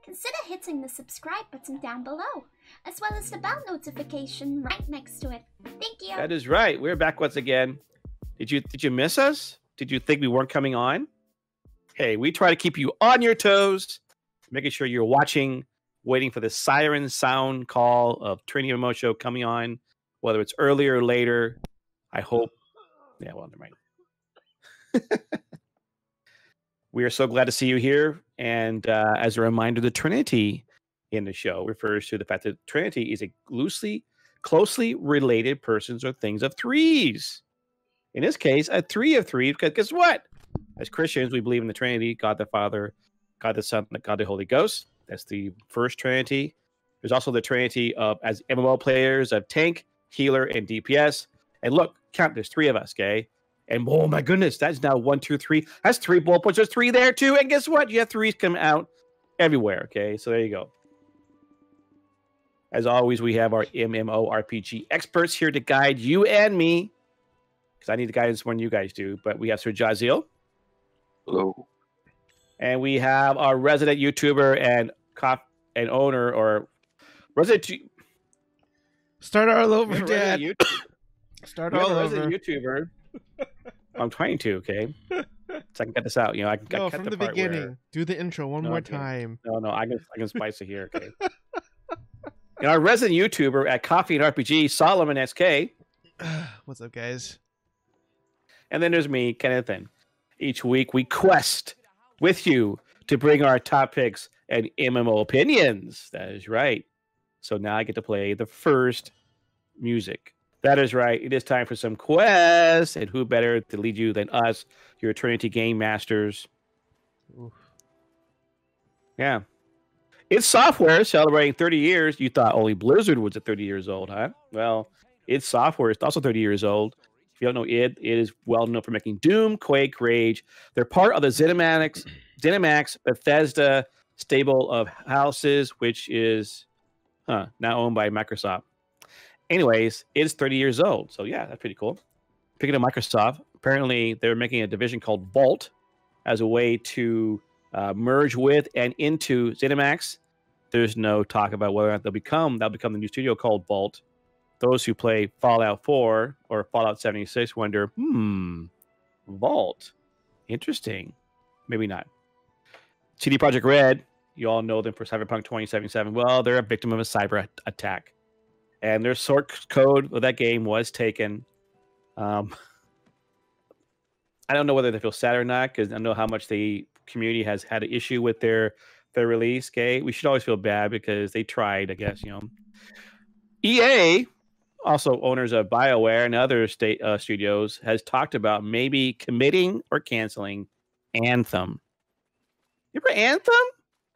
consider hitting the subscribe button down below, as well as the bell notification right next to it. Thank you. That is right. We're back once again. Did you miss us? Did you think we weren't coming on? Hey, we try to keep you on your toes, making sure you're watching, waiting for the siren sound call of Trinity MMO Show coming on, whether it's earlier or later. I hope. Yeah, well, never mind. We are so glad to see you here. And as a reminder, the Trinity in the show refers to the fact that Trinity is a closely related persons or things of threes. In this case, a three of three, because guess what? As Christians, we believe in the Trinity, God the Father, God the Son, God the Holy Ghost. That's the first Trinity. There's also the Trinity of, as MMO players, of tank, healer, and DPS. And look, count, there's three of us, okay? And oh my goodness, that's now 1, 2, 3. That's 3 bullet points. There's 3 there too. And guess what? You have 3s coming out everywhere, okay? So there you go. As always, we have our MMORPG experts here to guide you and me, because I need the guidance more than you guys do. But we have Sir Jaziel. Hello. And we have our resident YouTuber and owner, or resident. Start all over, Dad. Start all over. Resident YouTuber. I'm trying to, okay? So I can cut this out. You know, I No, cut from the the part beginning. where... Do the intro one more time. No, I can spice it here, okay? And our resident YouTuber at Coffee and RPG, Solomon SK. What's up, guys? And then there's me, Kenneth. And each week we quest with you to bring our top picks and MMO opinions. That is right. So now I get to play the first music. That is right. It is time for some quests. And who better to lead you than us, your Trinity Game Masters? Oof. Yeah. It's Software celebrating 30 years. You thought only Blizzard was at 30 years old, huh? Well, it's Software. It's also 30 years old. If you don't know it is well known for making Doom, Quake, Rage. They're part of the ZeniMax Bethesda stable of houses, which is now owned by Microsoft. Anyways, it's 30 years old. So, yeah, that's pretty cool. Picking up Microsoft, apparently they're making a division called Vault as a way to merge with and into ZeniMax. There's no talk about whether or not they'll become the new studio called Vault. Those who play Fallout 4 or Fallout 76 wonder, Vault. Interesting. Maybe not. CD Projekt Red, you all know them for Cyberpunk 2077. Well, they're a victim of a cyber attack. And their source code of that game was taken. I don't know whether they feel sad or not, because I know how much the community has had an issue with their release. Okay, we should always feel bad because they tried, I guess. You know, EA, also owners of BioWare and other studios, has talked about maybe committing or canceling Anthem. You remember Anthem?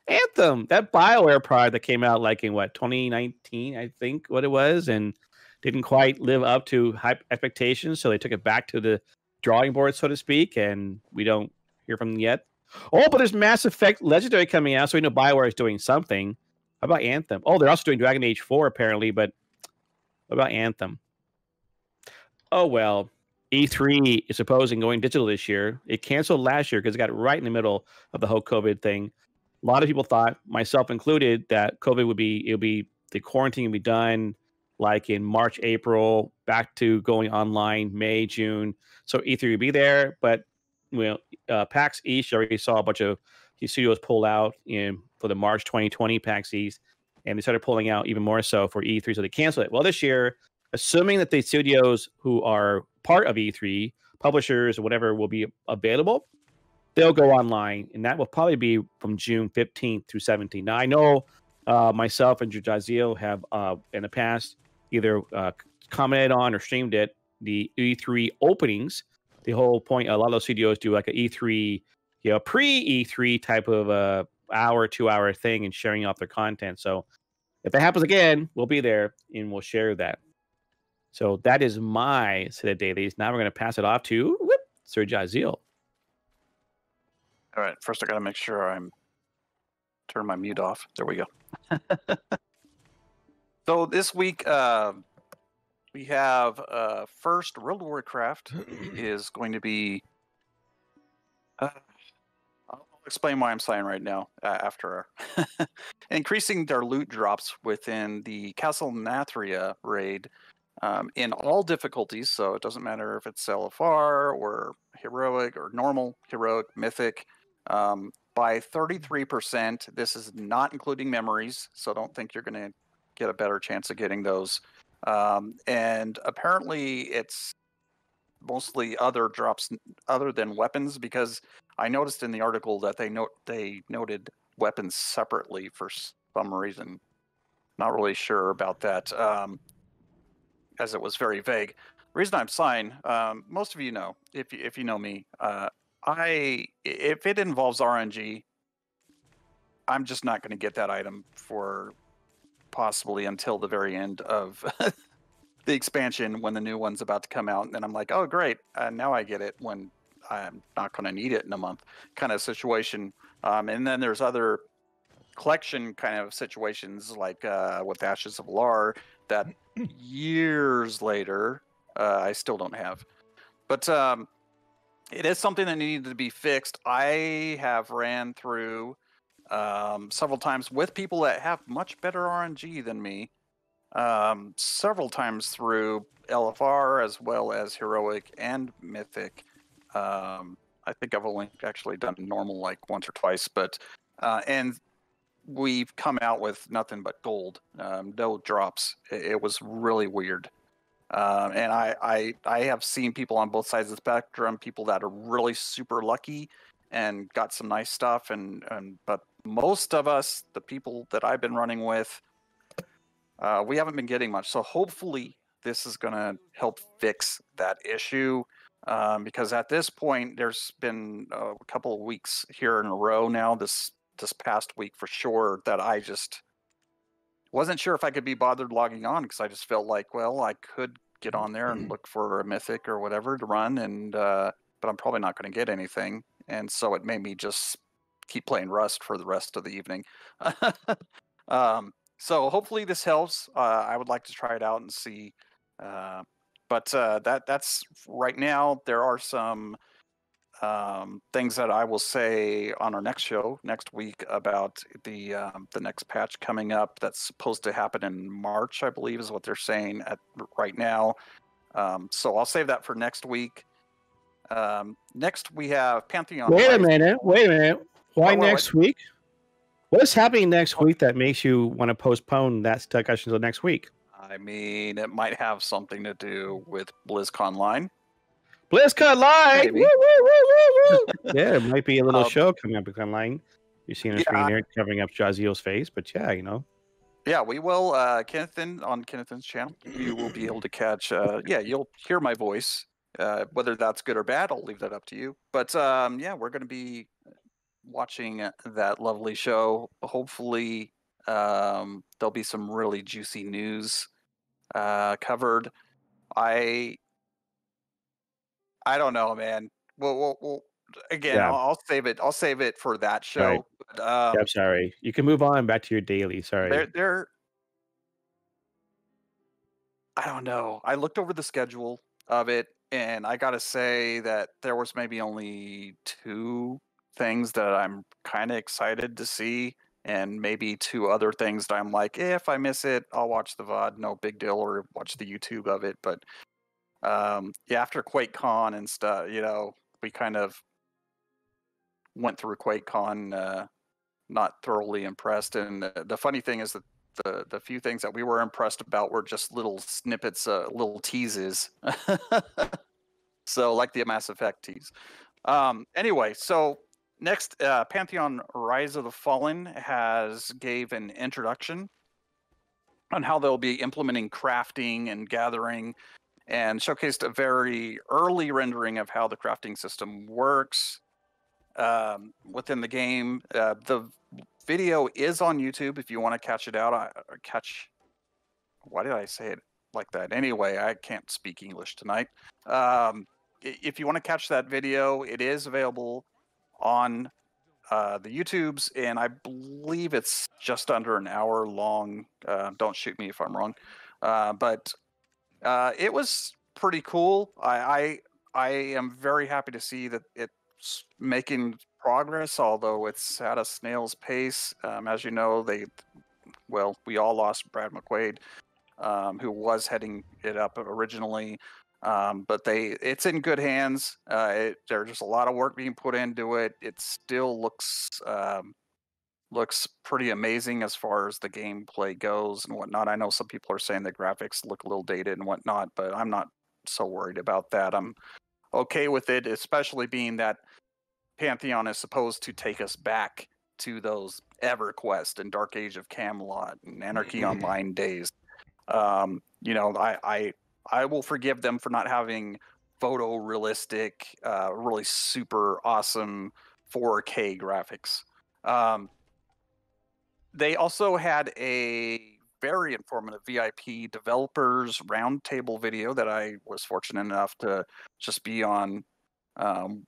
Anthem, that BioWare product that came out like in 2019, I think what it was, and didn't quite live up to hype expectations, so they took it back to the drawing board, so to speak, and we don't hear from them yet. Oh, but there's Mass Effect Legendary coming out, so we know BioWare is doing something. How about Anthem? Oh, they're also doing Dragon Age 4 apparently, but what about Anthem? Oh well, E3 is supposing going digital this year. It canceled last year because it got right in the middle of the whole COVID thing. A lot of people thought, myself included, that COVID the quarantine would be done like in March, April, back to going online, May, June. So E3 would be there, but PAX East already saw a bunch of studios pull out for the March 2020 PAX East, and they started pulling out even more so for E3, so they canceled it. Well, this year, assuming that the studios who are part of E3, publishers or whatever, will be available, they'll go online, and that will probably be from June 15th through 17th. Now, I know myself and Jaziel have in the past either commented on or streamed it, the E3 openings. The whole point, a lot of those studios do like an E3, pre-E3 type of hour, 2-hour thing and sharing off their content. So if that happens again, we'll be there and we'll share that. So that is my set of dailies. Now we're going to pass it off to Sir Jaziel. All right. First, I got to make sure I'm turn my mute off. There we go. So this week we have first World of Warcraft is going to be. explain why I'm sighing right now after increasing their loot drops within the Castle Nathria raid in all difficulties. So it doesn't matter if it's LFR or heroic or normal, heroic, mythic, by 33%. This is not including memories, so don't think you're going to get a better chance of getting those. And apparently it's mostly other drops other than weapons, because I noticed in the article that they noted weapons separately for some reason. Not really sure about that, as it was very vague. The reason I'm sighing, most of you know, if you know me, if it involves RNG, I'm just not going to get that item for possibly until the very end of the expansion, when the new one's about to come out, and then I'm like, oh great, now I get it when I'm not going to need it in a month, kind of situation. And then there's other collection kind of situations, like with Ashes of Lar, that years later I still don't have. But it is something that needed to be fixed. I have ran through several times with people that have much better RNG than me. Several times through LFR as well as heroic and mythic. I think I've only actually done normal like once or twice, but and we've come out with nothing but gold, no drops. It was really weird. And I have seen people on both sides of the spectrum, people that are really super lucky and got some nice stuff, but most of us, the people that I've been running with, we haven't been getting much. So hopefully this is going to help fix that issue, because at this point there's been a couple of weeks here in a row now, this past week for sure, that I just wasn't sure if I could be bothered logging on, because I just felt like, well, I could get on there and look for a mythic or whatever to run, and but I'm probably not going to get anything, and so it made me just keep playing Rust for the rest of the evening. So hopefully this helps. I would like to try it out and see. But that's right now. There are some things that I will say on our next show next week about the next patch coming up. That's supposed to happen in March, I believe, is what they're saying right now. So I'll save that for next week. Next we have Pantheon. Wait a minute. Why next week? What's happening next week that makes you want to postpone that discussion until next week? I mean, it might have something to do with BlizzCon Line. BlizzCon Line! Woo, woo, woo, woo, woo. Yeah, it might be a little show coming up online. You're seeing a screen here covering up Jaziel's face, but yeah, you know. Yeah, we will. Kennethan, on Kennethan's channel, you will be able to catch. You'll hear my voice. Whether that's good or bad, I'll leave that up to you. But yeah, we're going to be watching that lovely show. Hopefully, there'll be some really juicy news covered. I don't know, man. We'll again. Yeah. I'll save it. I'll save it for that show. Right. But, I'm sorry. You can move on back to your daily. Sorry. I don't know. I looked over the schedule of it, and I gotta say that there was maybe only 2 things that I'm kind of excited to see, and maybe 2 other things that I'm like, if I miss it, I'll watch the VOD, no big deal, or watch the YouTube of it. But after QuakeCon and stuff, we kind of went through QuakeCon not thoroughly impressed. And the funny thing is that the few things that we were impressed about were just little snippets, little teases. So like the Mass Effect tease. Anyway, so next, Pantheon Rise of the Fallen gave an introduction on how they'll be implementing crafting and gathering, and showcased a very early rendering of how the crafting system works within the game. The video is on YouTube if you want to catch it out. Why did I say it like that? Anyway, I can't speak English tonight. If you want to catch that video, it is available on the YouTubes, and I believe it's just under an hour long. Don't shoot me if I'm wrong. But it was pretty cool. I am very happy to see that it's making progress, although it's at a snail's pace. As you know, we all lost Brad McQuaid, who was heading it up originally. But it's in good hands. There's just a lot of work being put into it. It still looks pretty amazing as far as the gameplay goes and whatnot. I know some people are saying the graphics look a little dated and whatnot, but I'm not so worried about that. I'm okay with it, especially being that Pantheon is supposed to take us back to those EverQuest and Dark Age of Camelot and Anarchy Online days. I will forgive them for not having photorealistic, really super awesome 4K graphics. They also had a very informative VIP developers roundtable video that I was fortunate enough to just be on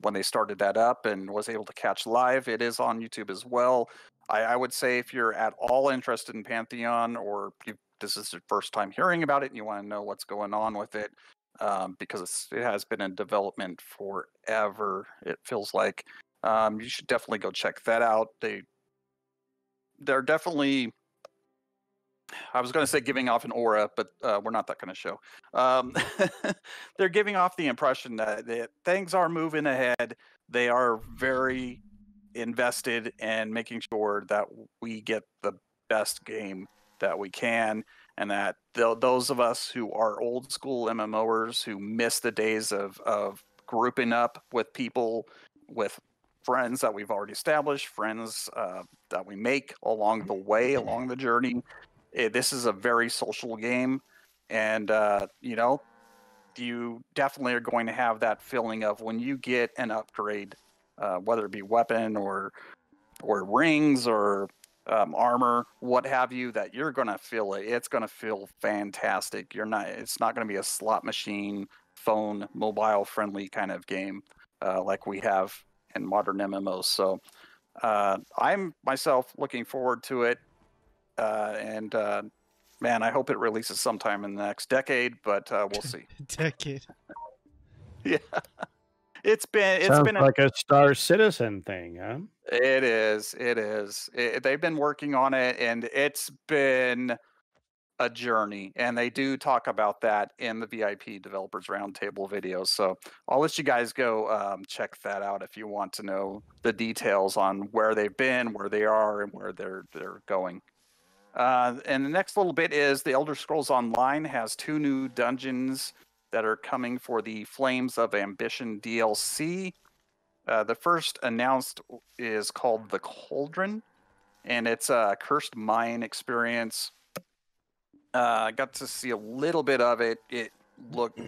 when they started that up and was able to catch live. It is on YouTube as well. I would say if you're at all interested in Pantheon, or this is your first time hearing about it and you want to know what's going on with it, because it has been in development forever, it feels like, you should definitely go check that out. They're definitely, I was going to say giving off an aura, but we're not that kind of show. They're giving off the impression that things are moving ahead. They are very invested in making sure that we get the best game that we can, and that those of us who are old school MMOers who miss the days of grouping up with people, with friends that we've already established, friends that we make along the way, along the journey. This is a very social game, and you definitely are going to have that feeling of when you get an upgrade, whether it be weapon or rings or armor, what have you, that you're going to feel it. It's going to feel fantastic. It's not going to be a slot machine, phone, mobile friendly kind of game like we have in modern MMOs. So I'm myself looking forward to it. Man, I hope it releases sometime in the next decade, but we'll see. Decade. Yeah. It's been like a Star Citizen thing, huh? It is. They've been working on it, and it's been a journey. And they do talk about that in the VIP Developers Roundtable video. So I'll let you guys go check that out if you want to know the details on where they've been, where they are, and where they're going. And the next little bit is the Elder Scrolls Online has 2 new dungeons that are coming for the Flames of Ambition DLC. The first announced is called The Cauldron, and it's a cursed mine experience. I got to see a little bit of it. It looked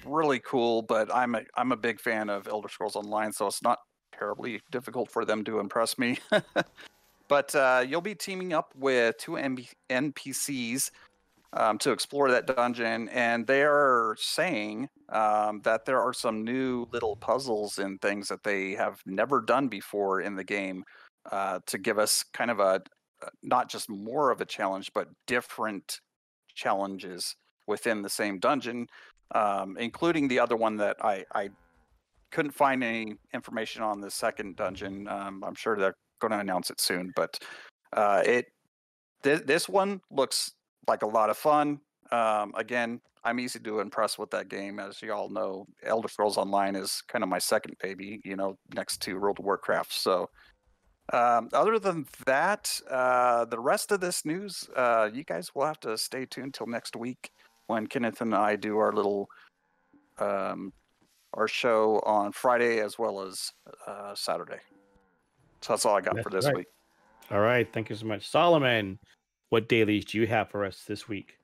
really cool, but I'm a big fan of Elder Scrolls Online, so it's not terribly difficult for them to impress me. But you'll be teaming up with 2 NPCs to explore that dungeon, and they are saying that there are some new little puzzles and things that they have never done before in the game to give us kind of a not just more of a challenge, but different challenges within the same dungeon, including the other one that I couldn't find any information on the second dungeon. I'm sure they're going to announce it soon, but this one looks like a lot of fun. Again, I'm easy to impress with that game. As you all know, Elder Scrolls Online is kind of my second baby, next to World of Warcraft. So other than that, the rest of this news, you guys will have to stay tuned till next week when Kenneth and I do our little our show on Friday as well as Saturday. So that's all I got for this week. All right. Thank you so much. Solomon, what dailies do you have for us this week?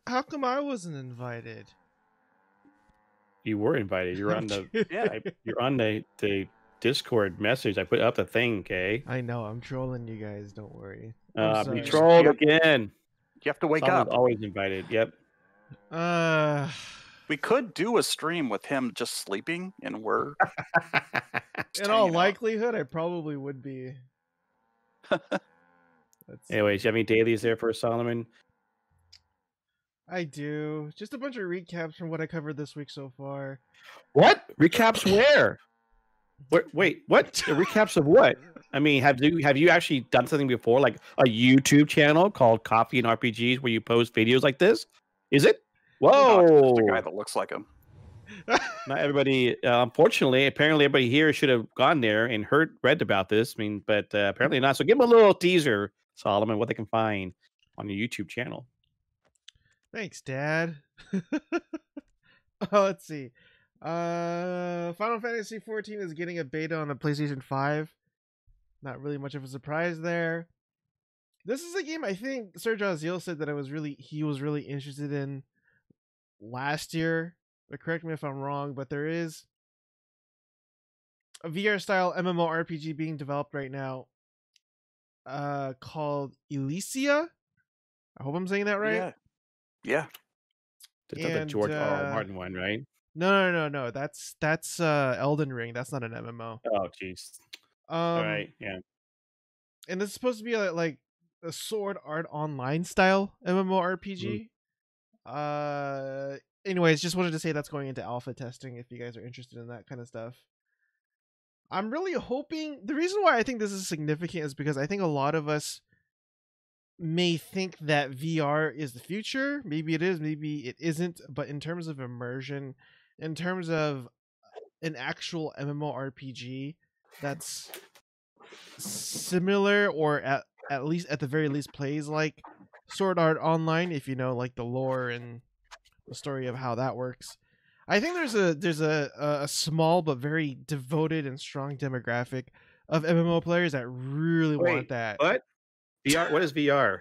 How come I wasn't invited? You were invited. You're on the you're on the Discord message. I put up the thing, okay? I know. I'm trolling you guys. Don't worry. Be trolled again. You have to wake Solomon's up. Always invited. Yep. We could do a stream with him just sleeping, and we're in all likelihood, I probably would be. Anyways, you have any dailies there for Solomon? I do. Just a bunch of recaps from what I covered this week so far. What? Recaps where? Wait, what? The recaps of what? I mean, have you actually done something before, like a YouTube channel called Coffee and RPGs, where you post videos like this? Is it? Whoa! No, it's just a guy that looks like him. Not everybody. Unfortunately, apparently, everybody here should have gone there and read about this. I mean, but apparently not. So give them a little teaser, Solomon, what they can find on your YouTube channel. Thanks, Dad. Oh, let's see. Final Fantasy 14 is getting a beta on the PlayStation 5. Not really much of a surprise there. This is a game I think Serge Aziel said that he was really interested in last year. But correct me if I'm wrong, but there is a VR style MMORPG being developed right now called Elysia. I hope I'm saying that right. Yeah. That's not the George R. R. Martin one, right? No. That's Elden Ring. That's not an MMO. Oh, jeez. All right, yeah. And this is supposed to be like a Sword Art Online style MMORPG. Anyways, just wanted to say that's going into alpha testing if you guys are interested in that kind of stuff. I'm really hoping, the reason why I think this is significant is because I think a lot of us may think that VR is the future. Maybe it is, maybe it isn't, but in terms of immersion, in terms of an actual MMORPG that's similar, or at least at the very least plays like Sword Art Online, if you know like the lore and the story of how that works. I think there's a small but very devoted and strong demographic of MMO players that really want that. What? VR? What is VR?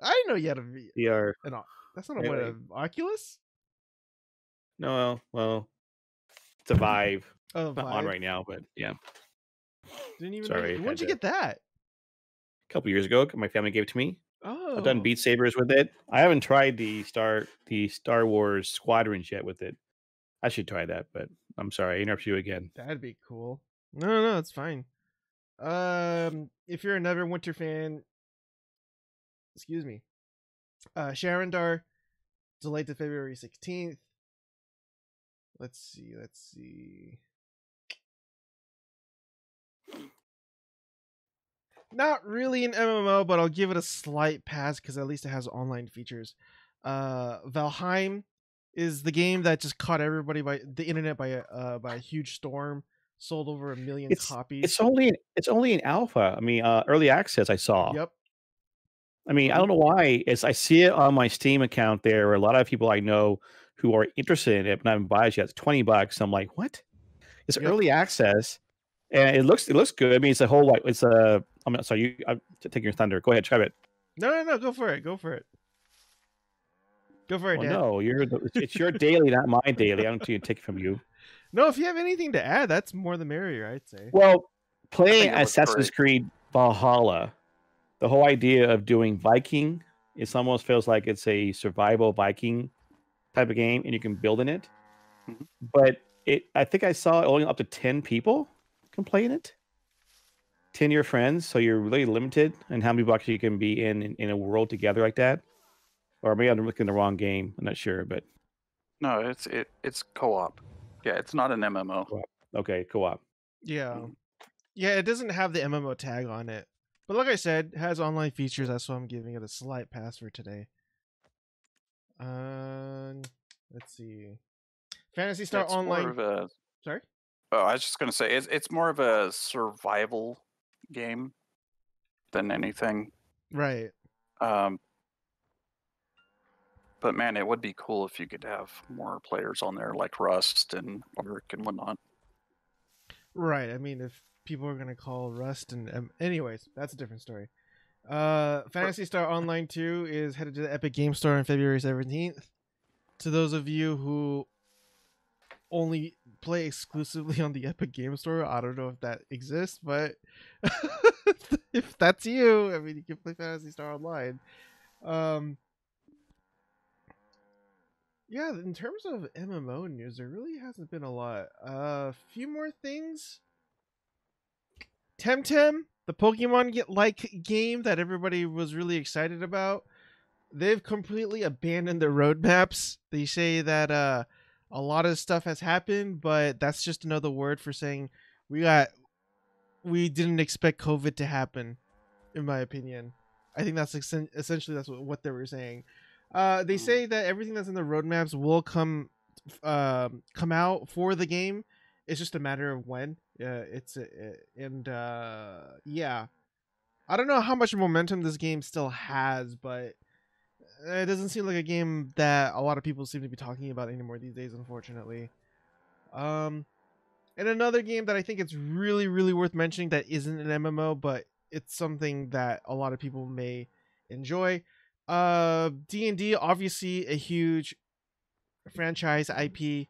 I didn't know you had a VR. That's not an Oculus? No, well, it's a Vive. Oh, it's not on right now, but yeah. Didn't even Sorry. know. When'd you get that? A couple years ago, my family gave it to me. Oh. I've done Beat Sabers with it. I haven't tried the Star Wars Squadrons yet with it. I should try that, but I'm sorry, I interrupt you again. That'd be cool. No, it's fine. If you're another Winter fan, excuse me. Sharandar delayed to February 16th. Let's see. Not really an MMO, but I'll give it a slight pass because at least it has online features. Valheim is the game that just caught everybody by the internet by a huge storm. Sold over 1 million copies. It's only an alpha. I mean, early access. I saw. Yep. I mean, I don't know why. I see it on my Steam account. There are a lot of people I know who are interested in it, but I haven't bought it yet. It's $20. I'm like, what? It's early access, and it looks good. I mean, it's a whole like it's a. I'm sorry, I'm taking your thunder. Go ahead, try it. No, go for it. Go for it, Dad. No, it's your daily, not my daily. I don't need to take it from you. No, if you have anything to add, that's more the merrier, I'd say. Well, playing Assassin's Creed Valhalla, the whole idea of doing Viking, it almost feels like it's a survival Viking type of game, and you can build in it. Mm-hmm. But I think I saw only up to 10 people can play in it. 10 of your friends, so you're really limited in how many bucks you can be in a world together like that. Or maybe I'm looking at the wrong game. I'm not sure, but no, it's co-op. Yeah, it's not an MMO. Okay, co-op. Yeah, it doesn't have the MMO tag on it, but like I said, it has online features. That's why I'm giving it a slight pass for today. Let's see, Phantasy Star Online. Sorry. Oh, I was just gonna say it's more of a survival game than anything. Right. But man, it would be cool if you could have more players on there like Rust and Orc and whatnot. Right. I mean, if people are gonna call Rust and anyways, that's a different story. Phantasy Star Online 2 is headed to the Epic Game Store on February 17th. To those of you who only play exclusively on the Epic Game Store, I don't know if that exists, but if that's you, I mean, you can play Phantasy Star Online. Yeah, in terms of MMO news, there really hasn't been a lot. A few more things. Temtem, the Pokemon game that everybody was really excited about, they've completely abandoned their roadmaps. They say that a lot of stuff has happened, but that's just another word for saying we didn't expect COVID to happen, in my opinion. I think that's essentially that's what they were saying. They say that everything that's in the roadmaps will come out for the game. It's just a matter of when. Yeah, I don't know how much momentum this game still has, but it doesn't seem like a game that a lot of people seem to be talking about anymore these days, unfortunately. And another game that I think it's really, really worth mentioning that isn't an MMO, but it's something that a lot of people may enjoy. D&D, obviously a huge franchise IP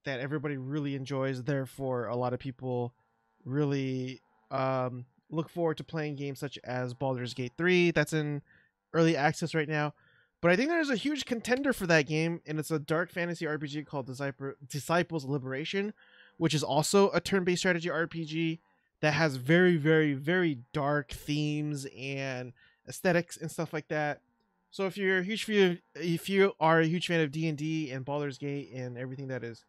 that everybody really enjoys. Therefore, a lot of people really look forward to playing games such as Baldur's Gate 3 that's in early access right now. But I think there's a huge contender for that game, and it's a dark fantasy RPG called Disciples Liberation, which is also a turn-based strategy RPG that has very, very, very dark themes and aesthetics and stuff like that. So if you are a huge fan of D&D and Baldur's Gate and everything that is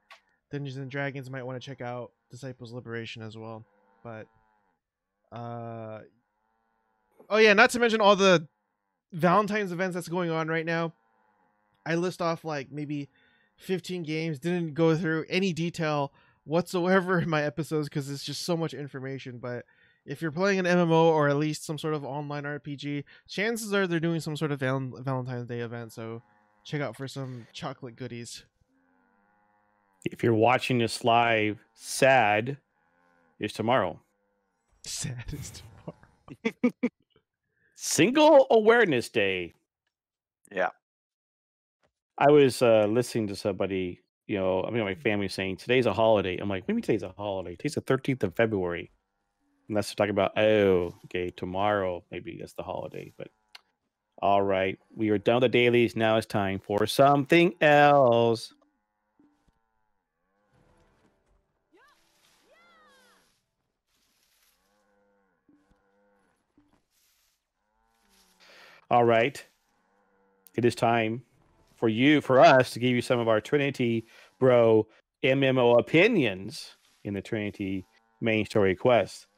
Dungeons and Dragons, you might want to check out Disciples Liberation as well. But oh yeah, not to mention all the Valentine's events that's going on right now. I list off like maybe 15 games, didn't go through any detail whatsoever in my episodes because it's just so much information. But if you're playing an MMO or at least some sort of online RPG, chances are they're doing some sort of Valentine's Day event, so check out for some chocolate goodies. If you're watching this live, sad is tomorrow. Sad is tomorrow. Single Awareness Day. Yeah. I was listening to somebody, my family saying today's a holiday. I'm like, maybe today's a holiday. Today's the 13th of February. And that's talking about, tomorrow, maybe that's the holiday. But all right, we are done with the dailies. Now it's time for something else. All right. It is time for us to give you some of our Trinity Bro MMO opinions in the Trinity main story quest.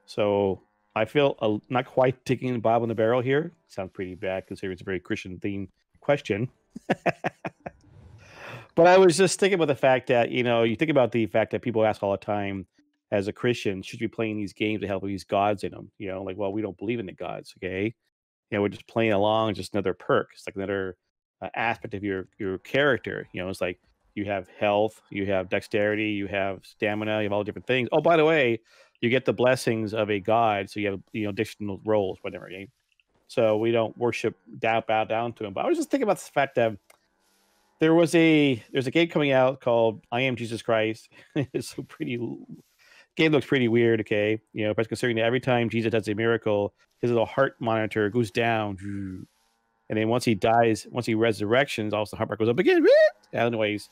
So I feel not quite taking the Bob in the barrel here. Sounds pretty bad considering it's a very Christian themed question. But I was just thinking about the fact that, you think about the fact that people ask all the time, as a Christian, should you be playing these games to help these gods in them? Well, we don't believe in the gods, okay? We're just playing along, just another perk. It's like another aspect of your character. It's like you have health, you have dexterity, you have stamina, you have all different things. Oh, by the way, you get the blessings of a god, so you have additional roles, whatever. Okay? So we don't bow down to him. But I was just thinking about the fact that there's a game coming out called I Am Jesus Christ. It's so pretty. Game looks pretty weird. Okay, but considering that every time Jesus does a miracle, his little heart monitor goes down, and then once he dies, once he resurrections, also the heart goes up again. Anyways,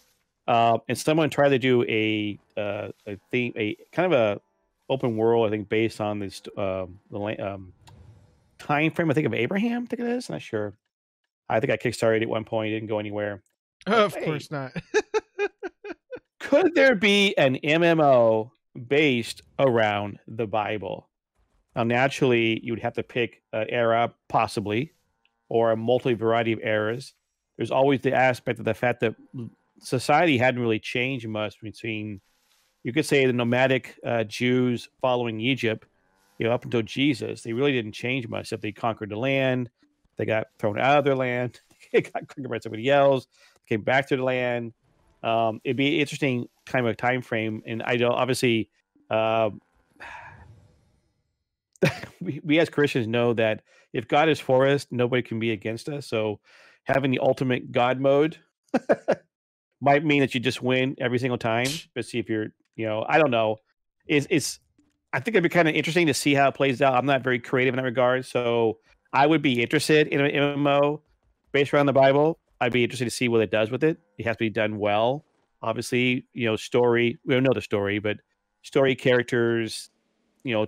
and someone tried to do a theme, a kind of a open world, I think, based on this time frame. I think of Abraham. I think it is. Not sure. I think I kickstarted at one point. It didn't go anywhere. Of course not. Could there be an MMO based around the Bible? Now, naturally, you would have to pick an era, possibly, or a multi-variety of eras. There's always the aspect of the fact that society hadn't really changed much between, you could say, the nomadic Jews following Egypt, up until Jesus. They really didn't change much. Except they conquered the land, they got thrown out of their land, they got conquered by somebody else, came back to the land. It'd be an interesting kind of time frame, and I know obviously. We as Christians know that if God is for us, nobody can be against us. So having the ultimate God mode might mean that you just win every single time. But see if you're, I don't know. I think it'd be kind of interesting to see how it plays out. I'm not very creative in that regard. So I would be interested in an MMO based around the Bible. I'd be interested to see what it does with it. It has to be done well. Obviously, story. We don't know the story, but story, characters,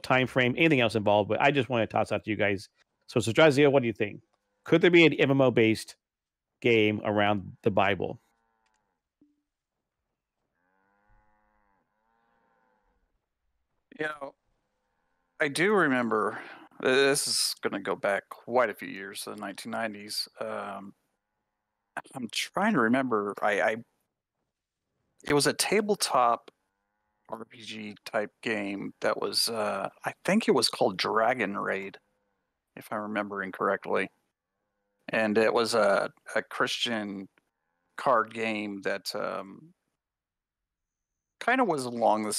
time frame, anything else involved. But I just want to toss out to you guys. So Strazio, what do you think? Could there be an MMO based game around the Bible? You know, I do remember. This is going to go back quite a few years, the 1990s. I'm trying to remember. It was a tabletop RPG type game that was. I think it was called Dragon Raid, if I'm remembering correctly, and it was a Christian card game that kind of was along the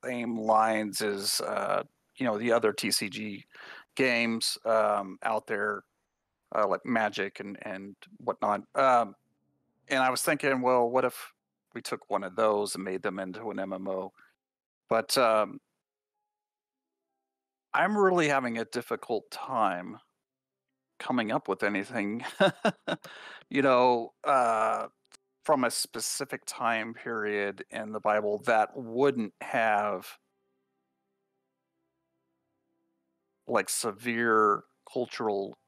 same lines as the other TCG games out there, like Magic and whatnot. And I was thinking, well, what if we took one of those and made them into an MMO? But I'm really having a difficult time coming up with anything, from a specific time period in the Bible that wouldn't have like severe cultural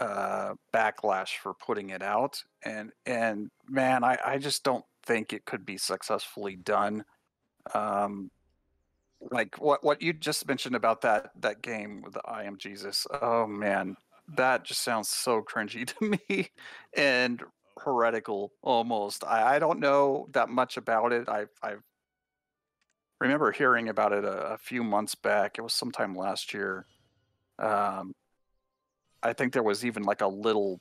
backlash for putting it out, and man, I just don't think it could be successfully done. Like what you just mentioned about that game with the I Am Jesus. Oh man, that just sounds so cringy to me and heretical almost. I don't know that much about it. I remember hearing about it a few months back. It was sometime last year. I think there was even like a little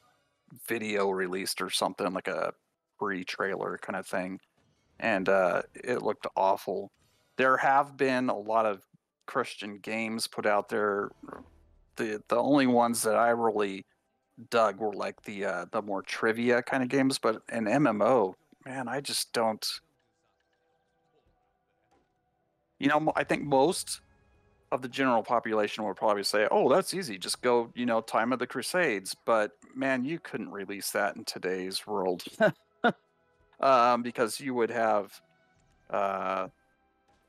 video released or something, like a pre-trailer kind of thing, and it looked awful. There have been a lot of Christian games put out there. The only ones that I really dug were like the more trivia kind of games, but an MMO, man, I just don't. I think most of the general population would probably say, "Oh, that's easy. Just go, Time of the Crusades." But man, you couldn't release that in today's world, because you would have,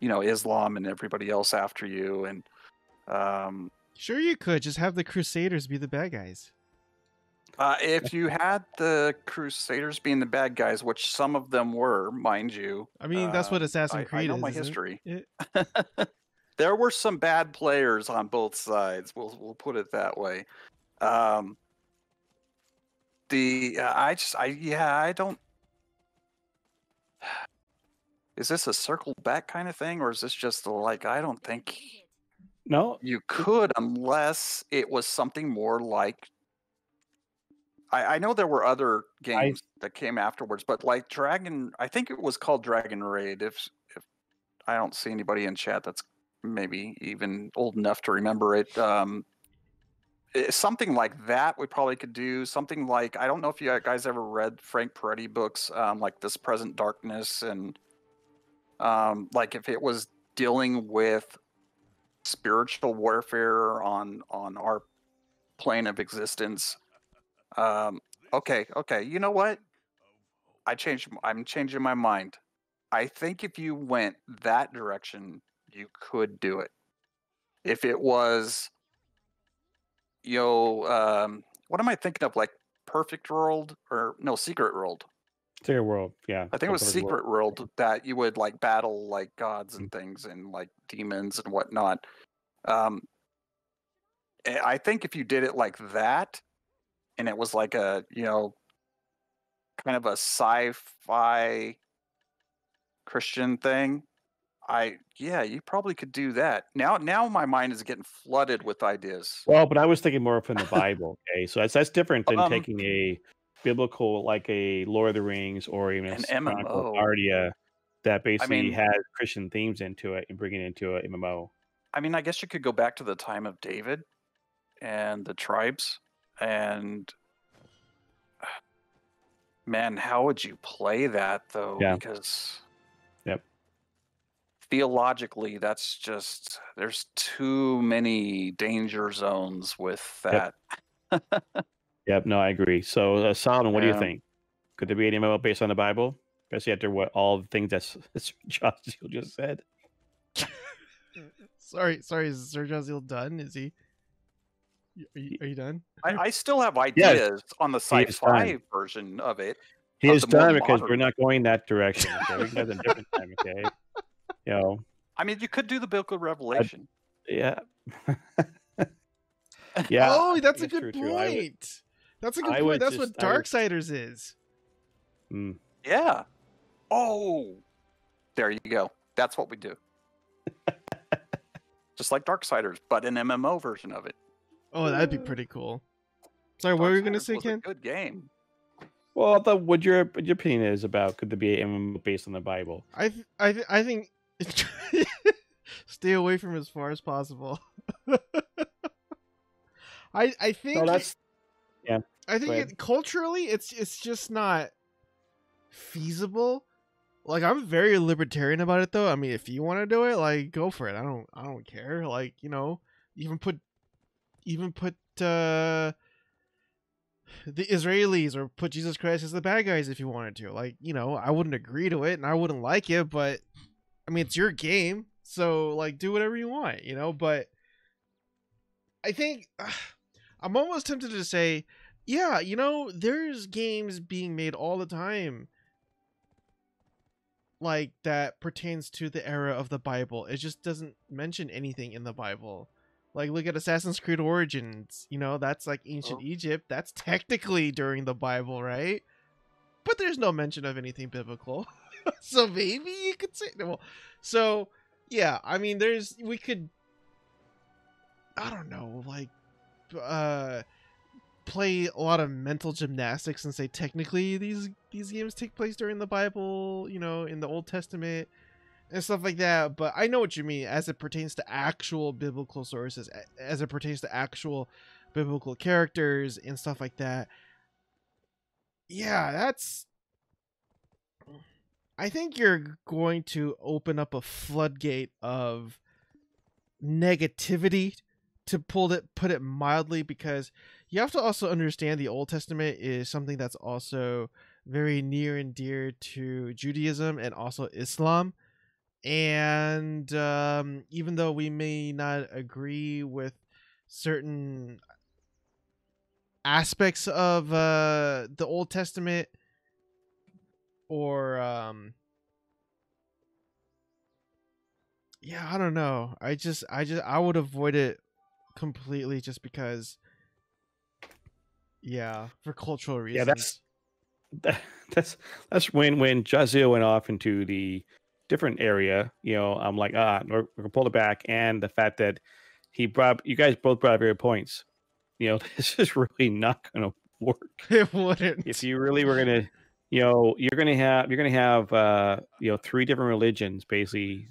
Islam and everybody else after you. And Sure, you could just have the Crusaders be the bad guys. if you had the Crusaders being the bad guys, which some of them were, mind you. I mean, that's what Assassin's Creed is. I know my isn't history. it? There were some bad players on both sides. We'll put it that way. I don't. Is this a circle back kind of thing, or is this just like, I don't think No, you could, unless it was something more like. I know there were other games that came afterwards, but like Dragon, I think it was called Dragon Raid. If I don't see anybody in chat that's maybe even old enough to remember it, something like that we probably could do. Something like, I don't know if you guys ever read Frank Peretti books, like This Present Darkness, and like if it was dealing with spiritual warfare on our plane of existence. Okay. You know what? I'm changing my mind. I think if you went that direction, you could do it. If it was, what am I thinking of? Like Perfect World, or no, Secret World. Secret World, yeah. I think it was Secret World that you would like battle like gods and things and like demons and whatnot. I think if you did it like that, and it was like a, kind of a sci-fi Christian thing, you probably could do that. Now my mind is getting flooded with ideas. Well, but I was thinking more from the Bible. Okay, so that's different than taking a biblical, like a Lord of the Rings or even An a MMO. Ardia that basically has Christian themes into it and bring it into a MMO. I mean, I guess you could go back to the time of David and the tribes, and man, how would you play that though? Yeah. Because theologically, that's just, there's too many danger zones with that. Yep, no, I agree. So, Solomon, what do you think? Could there be an MMO based on the Bible? Especially after what all the things that's Josh just said. Sorry, is Sir Jaziel done? Is he? Are you done? I still have ideas on the sci-fi version of it. He is done because we're not going that direction. Okay? We can have a different time. Okay. I mean, you could do the Book of Revelation. Yeah. Yeah. Oh, I that's a think good true, too. point. That's a good I point. would That's just- what Darksiders is. Mm. Yeah. Oh, there you go. That's what we do. Just like Darksiders, but an MMO version of it. Oh, that'd be pretty cool. Sorry, what were you gonna Darksiders say, was a Ken? good game. Well, what your opinion is about could there be an MMO based on the Bible? I think stay away from as far as possible. I think No, that's I think go ahead. culturally it's just not feasible. Like, I'm very libertarian about it, though. I mean, if you want to do it, like, go for it. I don't care. Like, you know, even put the Israelis or put Jesus Christ as the bad guys if you wanted to. Like, you know, I wouldn't agree to it and I wouldn't like it, but I mean, it's your game, so like, do whatever you want, you know. But I think I'm almost tempted to say, yeah, you know, there's games being made all the time like that pertains to the era of the Bible. It just doesn't mention anything in the Bible. Like, look at Assassin's Creed Origins, you know, that's like ancient Egypt. That's technically during the Bible, right? But there's no mention of anything biblical. So maybe you could say no. So yeah, I mean, we could, I don't know, like play a lot of mental gymnastics and say technically these games take place during the Bible, you know, in the Old Testament and stuff like that. But I know what you mean as it pertains to actual biblical sources, as it pertains to actual biblical characters and stuff like that. Yeah, I think you're going to open up a floodgate of negativity, to put it mildly, because you have to also understand the Old Testament is something that's also very near and dear to Judaism and also Islam. And even though we may not agree with certain aspects of the Old Testament, or yeah, I don't know. I would avoid it completely just because, yeah, for cultural reasons. Yeah, that's when Jazil went off into the different area, you know, I'm like, we're gonna pull it back. And the fact that you guys both brought up your points, you know, this is really not gonna work. It wouldn't. If you really were gonna, you know, you're gonna have you know, 3 different religions, basically.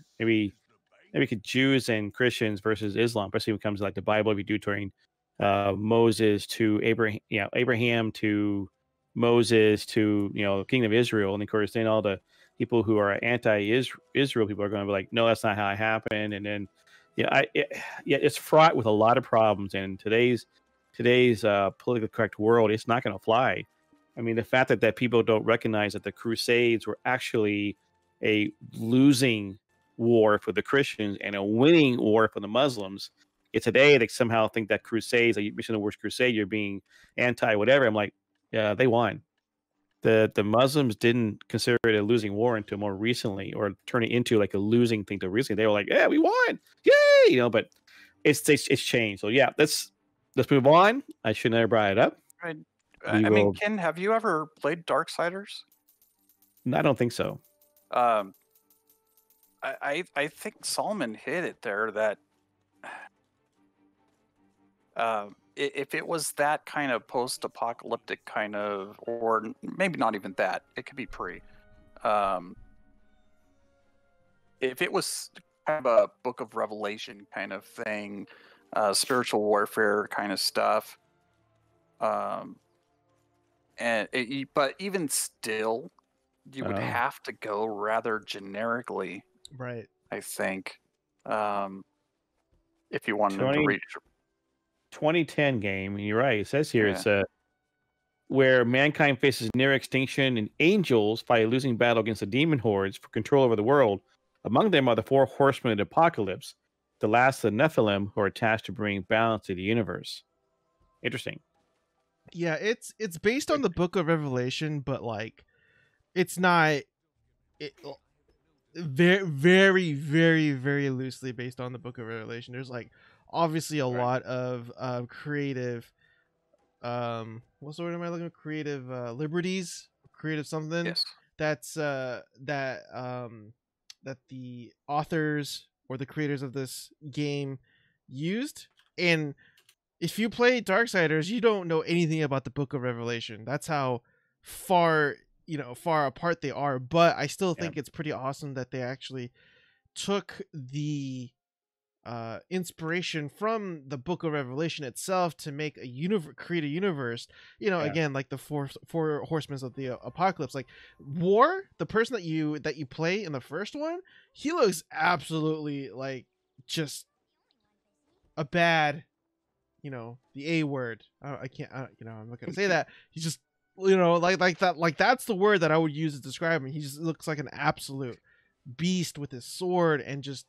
Maybe Jews and Christians versus Islam, especially when it comes to like the Bible. If you do during Moses to Abraham, you know, Abraham to Moses to, you know, the King of Israel, and of course then all the people who are anti-Israel people are going to be like, no, that's not how it happened. And then, it's fraught with a lot of problems. And today's politically correct world, it's not going to fly. I mean, the fact that people don't recognize that the Crusades were actually a losing war for the Christians and a winning war for the Muslims. Today they somehow think that Crusades, like you mentioned the word crusade, you're being anti whatever. I'm like, yeah, they won. The Muslims didn't consider it a losing war until more recently, or turn it into like a losing thing till recently. They were like, yeah, we won, yay, you know. But it's changed. So yeah, let's move on. I should never brought it up. Right. I mean, Ken, have you ever played Darksiders? I don't think so. I think Solomon hit it there that if it was that kind of post-apocalyptic kind of, or maybe not even that, it could be pre. If it was kind of a Book of Revelation kind of thing, spiritual warfare kind of stuff, but even still, you would have to go rather generically. Right. I think, if you wanted to reach 2010 game, and you're right. It says here it's where mankind faces near extinction and angels fight a losing battle against the demon hordes for control over the world. Among them are the 4 horsemen of the apocalypse, the last of the Nephilim, who are tasked to bring balance to the universe. Interesting. Yeah, it's based on the Book of Revelation, but like, it's not. very, very, very, very loosely based on the Book of Revelation. There's like obviously a lot of creative, what's the word am I looking for? Creative liberties, creative something. Yes. That's that the authors or the creators of this game used. And if you play Darksiders, you don't know anything about the Book of Revelation. That's how far apart they are. But I still think it's pretty awesome that they actually took the inspiration from the Book of Revelation itself to make create a universe. Again, like the four horsemen of the apocalypse. Like War, the person that you play in the first one, he looks absolutely like just a bad, the A word. I can't, I'm not gonna say that. He's just, like that. Like that's the word that I would use to describe him. He just looks like an absolute beast with his sword and just.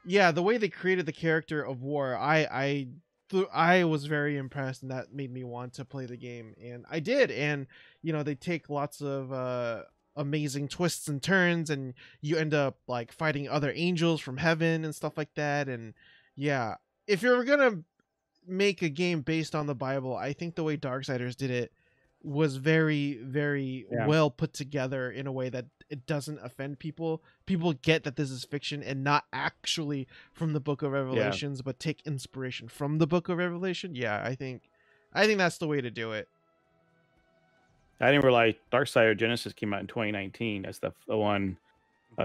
Yeah, the way they created the character of War, I was very impressed, and that made me want to play the game, and I did. And they take lots of amazing twists and turns, and you end up like fighting other angels from heaven and stuff like that. And yeah, if you're gonna make a game based on the Bible, I think the way Darksiders did it was very, very well put together in a way that it doesn't offend people. People get that this is fiction and not actually from the Book of Revelations, but take inspiration from the Book of Revelation. Yeah, I think that's the way to do it. I didn't realize Darksiders Genesis came out in 2019. That's the one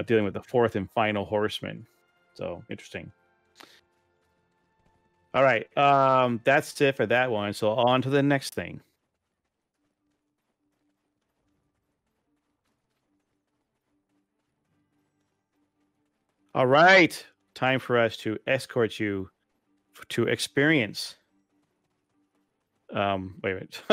dealing with the fourth and final horseman. So interesting. All right, that's it for that one. So on to the next thing. All right, time for us to escort you to experience. Wait a minute.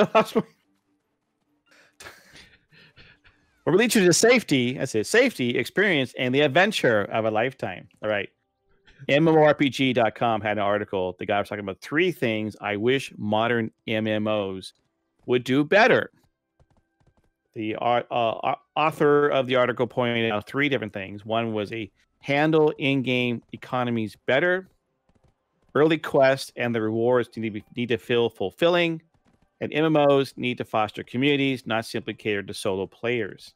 We'll lead you to safety. That's it. Safety, experience, and the adventure of a lifetime. All right. MMORPG.com had an article. The guy was talking about 3 things I wish modern MMOs would do better. The author of the article pointed out 3 different things. One was handle in-game economies better. Early quests and the rewards need to feel fulfilling. And MMOs need to foster communities, not simply cater to solo players.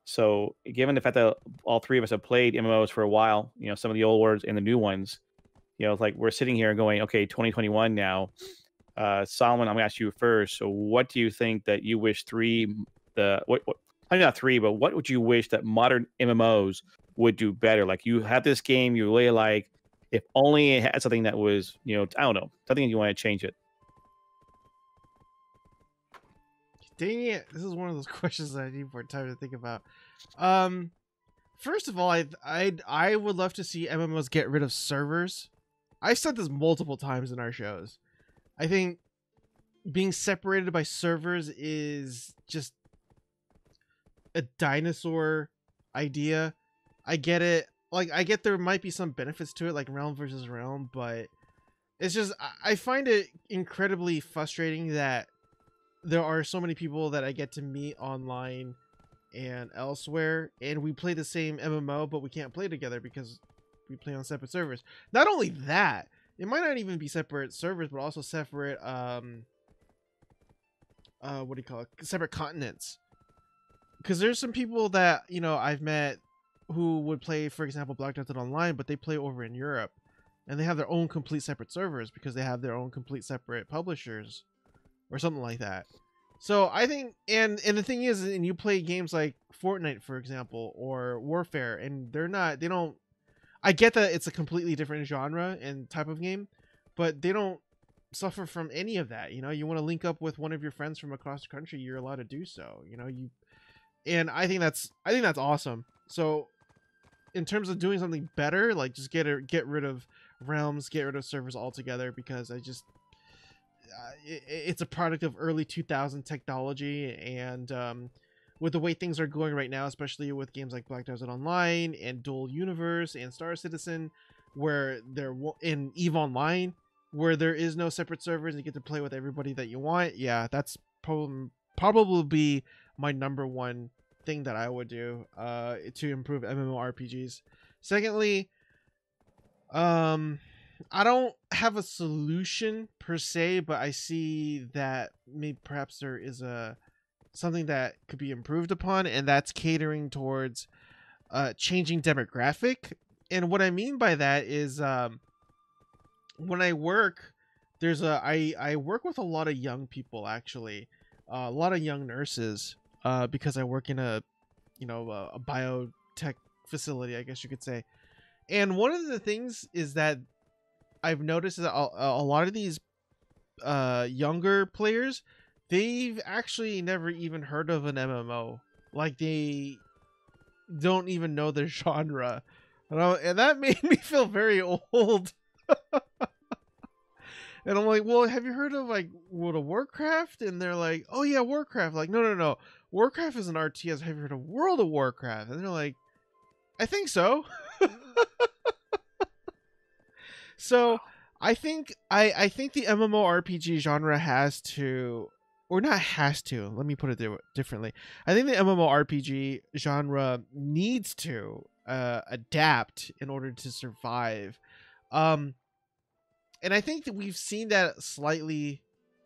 So given the fact that all 3 of us have played MMOs for a while, some of the old words and the new ones, it's like we're sitting here going, okay, 2021 now. Solomon, I'm going to ask you first. So what do you think that you wish not 3, but what would you wish that modern MMOs would do better? Like you have this game you really like, if only it had something that was, I don't know, something you want to change it. Dang it, this is one of those questions that I need more time to think about. First of all, I would love to see MMOs get rid of servers. I've said this multiple times in our shows. I think being separated by servers is just a dinosaur idea. I get it. Like, I get there might be some benefits to it, like realm versus realm, but it's just, I find it incredibly frustrating that there are so many people that I get to meet online and elsewhere, and we play the same MMO, but we can't play together because we play on separate servers. Not only that, it might not even be separate servers, but also separate, separate continents. Because there's some people that, I've met who would play, for example, Black Desert Online, but they play over in Europe, and they have their own complete separate servers because they have their own complete separate publishers or something like that. So I think, and the thing is, and you play games like Fortnite, for example, or Warfare, and I get that it's a completely different genre and type of game, but they don't suffer from any of that. You want to link up with one of your friends from across the country, you're allowed to do so. And I think that's awesome. So in terms of doing something better, like just get rid of realms, get rid of servers altogether, because it's a product of early 2000 technology, and with the way things are going right now, especially with games like Black Desert Online and Dual Universe and Star Citizen, where they're in EVE Online, where there is no separate servers and you get to play with everybody that you want. Yeah, that's probably be my number one thing that I would do to improve MMORPGs. Secondly, I don't have a solution per se, but I see that maybe perhaps there is something that could be improved upon, and that's catering towards changing demographic. And what I mean by that is when I work, I work with a lot of young people, actually, a lot of young nurses, because I work in a biotech facility, I guess you could say. And one of the things is that I've noticed that a lot of these younger players, they've actually never even heard of an MMO. Like, they don't even know the genre. And that made me feel very old. And I'm like, well, have you heard of like World of Warcraft? And they're like, oh yeah, Warcraft. Like, no. Warcraft is an RTS. Have you heard of World of Warcraft? And they're like, I think so. So I think the MMORPG genre has to, or not has to, let me put it differently. I think the MMORPG genre needs to adapt in order to survive. And I think that we've seen that slightly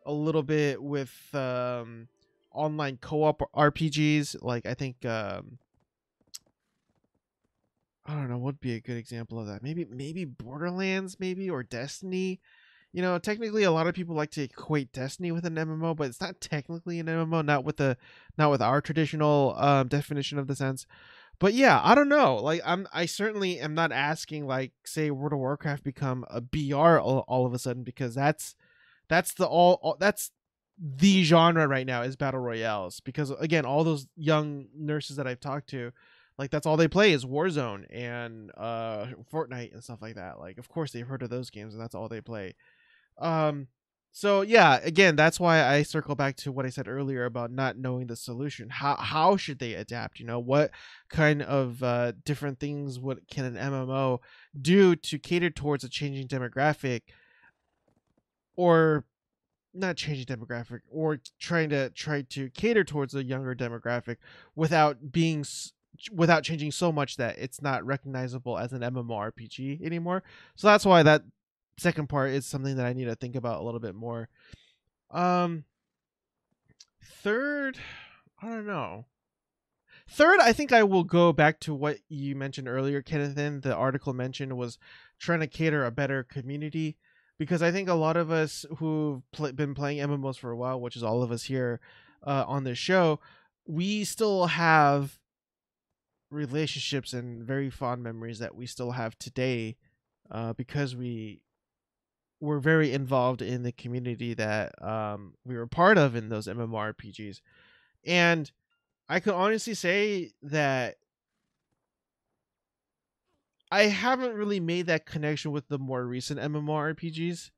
a little bit with online co-op RPGs. Like, I think I don't know what would be a good example of that. Maybe Borderlands, or Destiny. You know, technically a lot of people like to equate Destiny with an MMO, but it's not technically an MMO, not with our traditional definition of the sense. But yeah, I don't know. Like, I certainly am not asking, like, say World of Warcraft become a BR all of a sudden, because that's the genre right now, is battle royales. Because again, all those young nurses that I've talked to, like, that's all they play is Warzone and Fortnite and stuff like that. Like, of course they've heard of those games, and that's all they play. So yeah, again, that's why I circle back to what I said earlier about not knowing the solution. How should they adapt? You know, what kind of different things can an MMO do to cater towards a changing demographic, or not changing demographic, or try to cater towards a younger demographic without changing so much that it's not recognizable as an MMORPG anymore. So that's why that second part is something that I need to think about a little bit more. Third, I don't know. Third, I think I will go back to what you mentioned earlier, Kenneth. The article mentioned was trying to cater a better community, because I think a lot of us who've been playing MMOs for a while, which is all of us here on this show, we still have relationships and very fond memories that we still have today, because we were very involved in the community that we were part of in those MMORPGs. And I can honestly say that I haven't really made that connection with the more recent MMORPGs.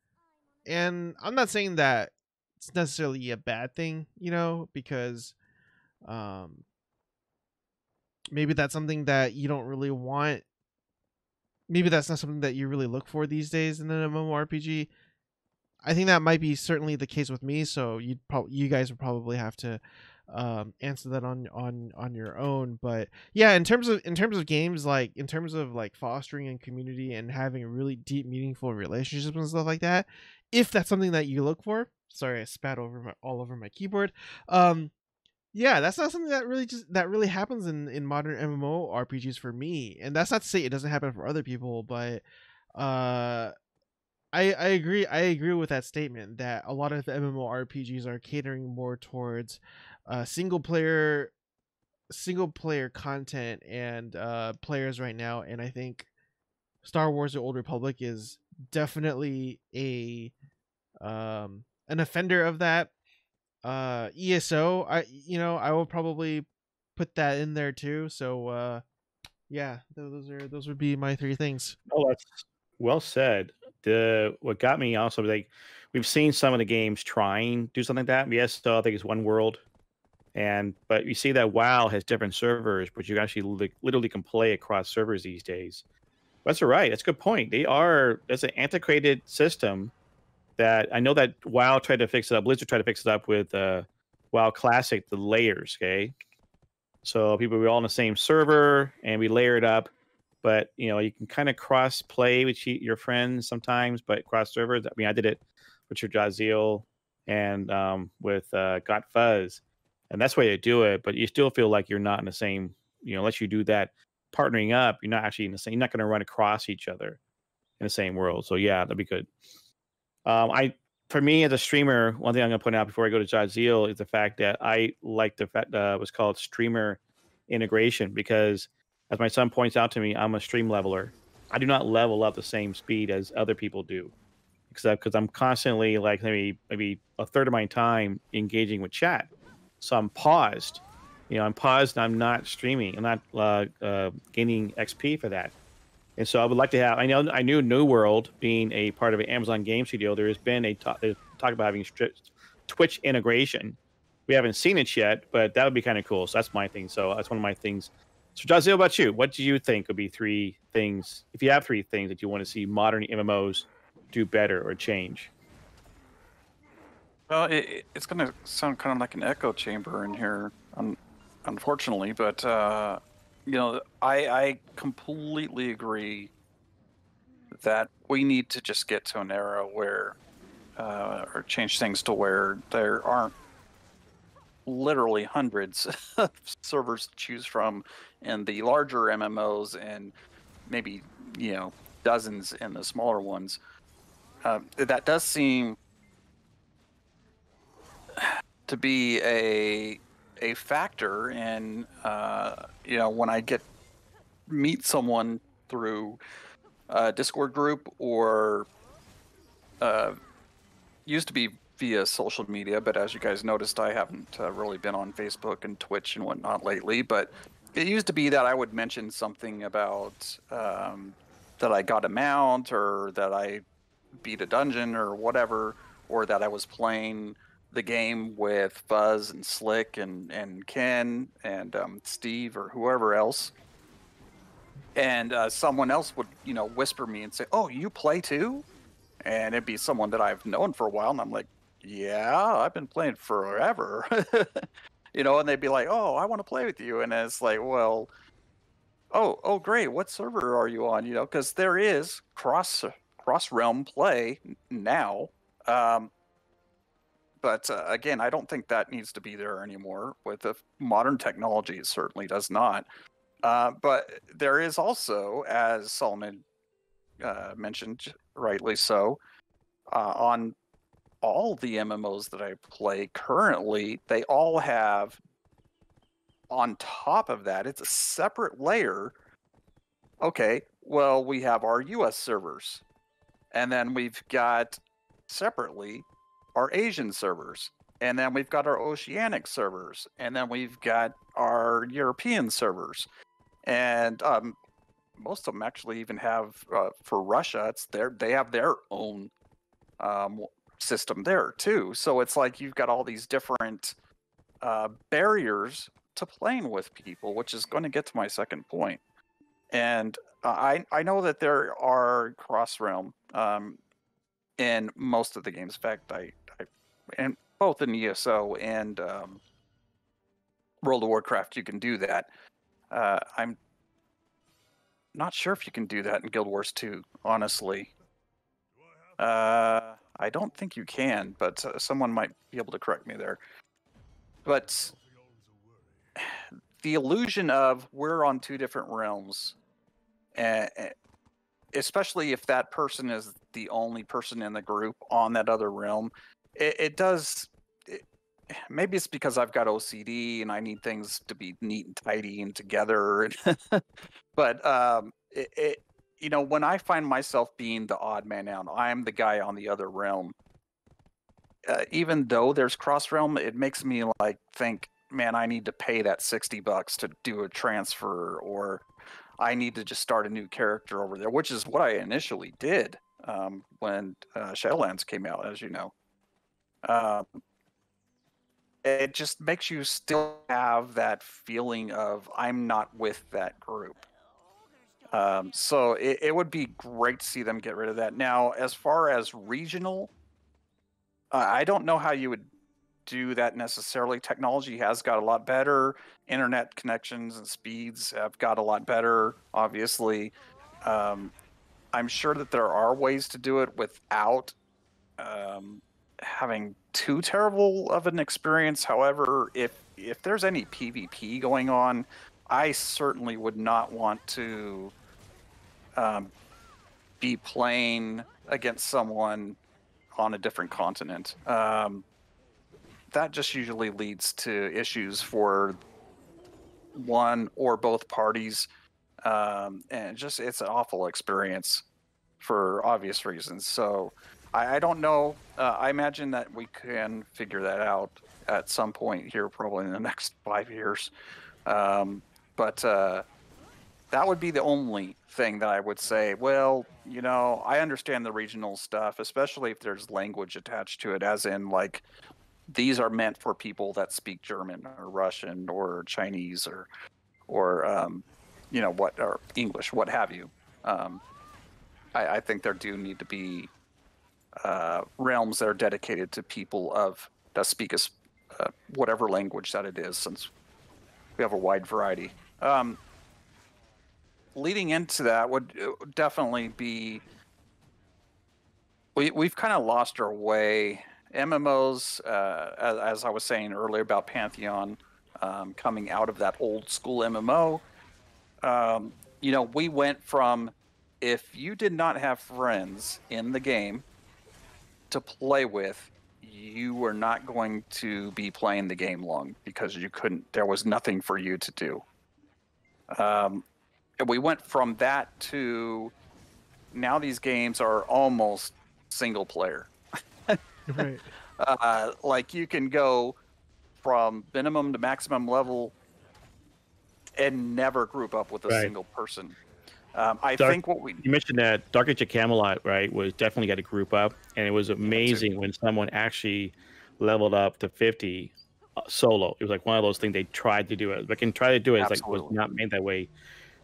And I'm not saying that it's necessarily a bad thing, because maybe that's something that you don't really want. Maybe that's not something that you really look for these days in an MMORPG. I think that might be certainly the case with me. So you guys would probably have to answer that on your own. But yeah, in terms of games, like in terms of like fostering a community and having really deep, meaningful relationships and stuff like that, if that's something that you look for. Sorry, I spat all over my keyboard. Yeah, that's not something that really happens in modern MMORPGs for me. And that's not to say it doesn't happen for other people, but I agree with that statement that a lot of the MMORPGs are catering more towards single player content and players right now. And I think Star Wars: The Old Republic is definitely an offender of that. ESO, I will probably put that in there too. So yeah, those would be my three things. Oh, that's well said. What got me also, like, we've seen some of the games trying to do something like that. ESO, I think it's one world, but you see that WoW has different servers, but you actually literally can play across servers these days. That's right. That's a good point. That's an antiquated system. That I know that WoW tried to fix it up. Blizzard tried to fix it up with WoW Classic, the layers. Okay, So people were all on the same server, and we layer it up. But you can kind of cross play with your friends sometimes, but cross servers. I mean, I did it with Jaziel and with Got Fuzz, and that's the way to do it. But you still feel like you're not in the same. Unless you do that partnering up, you're not actually in the same. You're not going to run across each other in the same world. So yeah, that'd be good. For me as a streamer, one thing I'm going to point out before I go to Jaziel is the fact that I like the fact what's called streamer integration, because as my son points out to me, I'm a stream leveler. I do not level up the same speed as other people do, because I'm constantly like maybe a third of my time engaging with chat. So I'm paused. I'm paused and I'm not streaming. I'm not gaining XP for that. And so I would like to have. I knew New World being a part of an Amazon Game Studio. There has been talk about having Twitch integration. We haven't seen it yet, but that would be kind of cool. So that's my thing. So that's one of my things. So Jaziel, about you, what do you think would be 3 things, if you have 3 things that you want to see modern MMOs do better or change? Well, it's going to sound kind of like an echo chamber in here, unfortunately, but I completely agree that we need to just get to an era where, or change things to where there aren't literally hundreds of servers to choose from in the larger MMOs and maybe dozens in the smaller ones. That does seem to be a factor in when I meet someone through a Discord group or used to be via social media, but as you guys noticed, I haven't really been on Facebook and Twitch and whatnot lately. But it used to be that I would mention something about that I got a mount, or that I beat a dungeon or whatever, or that I was playing the game with Fuzz and Slick and Ken and Steve or whoever else. And someone else would, whisper me and say, "Oh, you play too?" And it'd be someone that I've known for a while, and I'm like, "Yeah, I've been playing forever." And they'd be like, "Oh, I want to play with you." And it's like, well, oh, great. What server are you on? Because there is cross realm play now. But again, I don't think that needs to be there anymore. With the modern technology, it certainly does not. But there is also, as Solomon mentioned, rightly so, on all the MMOs that I play currently, they all have, on top of that, it's a separate layer. Okay, well, we have our US servers, and then we've got separately our Asian servers, and then we've got our Oceanic servers, and then we've got our European servers, and most of them actually even have for Russia, they have their own system there too. So it's like you've got all these different barriers to playing with people, which is going to get to my second point. And I know that there are cross-realm in most of the games. In fact, and both in ESO and World of Warcraft, you can do that. I'm not sure if you can do that in Guild Wars 2, honestly. I don't think you can, but someone might be able to correct me there. But the illusion of we're on 2 different realms, especially if that person is the only person in the group on that other realm, it does. Maybe it's because I've got OCD and I need things to be neat and tidy and together. But when I find myself being the odd man out, I'm the guy on the other realm. Even though there's cross realm, it makes me think, man, I need to pay that $60 to do a transfer, or I need to just start a new character over there, which is what I initially did when Shadowlands came out, as you know. It just makes you still have that feeling of I'm not with that group. So it would be great to see them get rid of that. Now, as far as regional, I don't know how you would do that necessarily. Technology has got a lot better. Internet connections and speeds have got a lot better, obviously. I'm sure that there are ways to do it without having too terrible of an experience. However, if there's any PvP going on, I certainly would not want to be playing against someone on a different continent. That just usually leads to issues for one or both parties. And it's an awful experience for obvious reasons. So I don't know. I imagine that we can figure that out at some point here, probably in the next 5 years. But that would be the only thing that I would say. Well, I understand the regional stuff, especially if there's language attached to it, as in like these are meant for people that speak German or Russian or Chinese or what, or English, what have you. I think there do need to be realms that are dedicated to people that speak whatever language that it is, since we have a wide variety. Leading into that would definitely be we've kind of lost our way. MMOs, as I was saying earlier about Pantheon, coming out of that old school MMO, we went from, if you did not have friends in the game to play with, you were not going to be playing the game long because there was nothing for you to do. And we went from that to now these games are almost single player. Right. Like you can go from minimum to maximum level and never group up with a single person. Think you mentioned that Dark Age of Camelot, right, was definitely got to group up, and it was amazing when someone actually leveled up to 50 solo. It was like one of those things they tried to do it, but can try to do it. It's like was not made that way.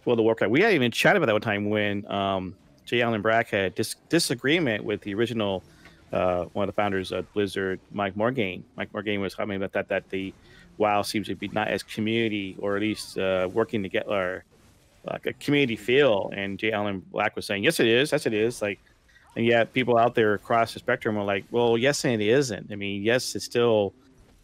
World of Warcraft. We had even chatted about that one time when J. Allen Brack had disagreement with the original one of the founders of Blizzard, Mike Morgaine. Mike Morgaine was talking about that the WoW seems to be not as community, or at least working together, like a community feel. And J. Allen Brack was saying, yes, it is. Yes, it is. Like, and yet people out there across the spectrum are like, well, yes, and it isn't. I mean, yes, it's still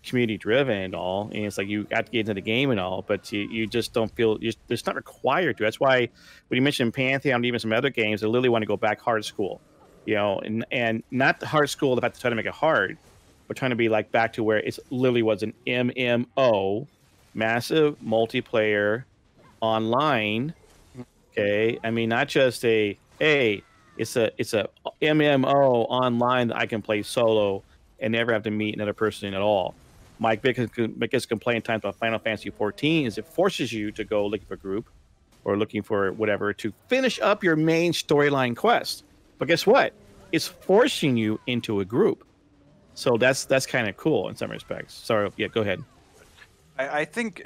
community driven and all, and it's like you got to get into the game and all, but you just don't feel it's not required to. That's why when you mentioned Pantheon and even some other games, I literally want to go back hard school, and not the hard school about to try to make it hard, but trying to be like back to where it's literally was an MMO, massive multiplayer online. Okay, I mean not just it's a MMO online that I can play solo and never have to meet another person at all. My biggest complaint times about Final Fantasy 14 is it forces you to go looking for a group or looking for whatever to finish up your main storyline quest. But guess what? It's forcing you into a group. So that's kind of cool in some respects. Sorry, yeah, go ahead. I think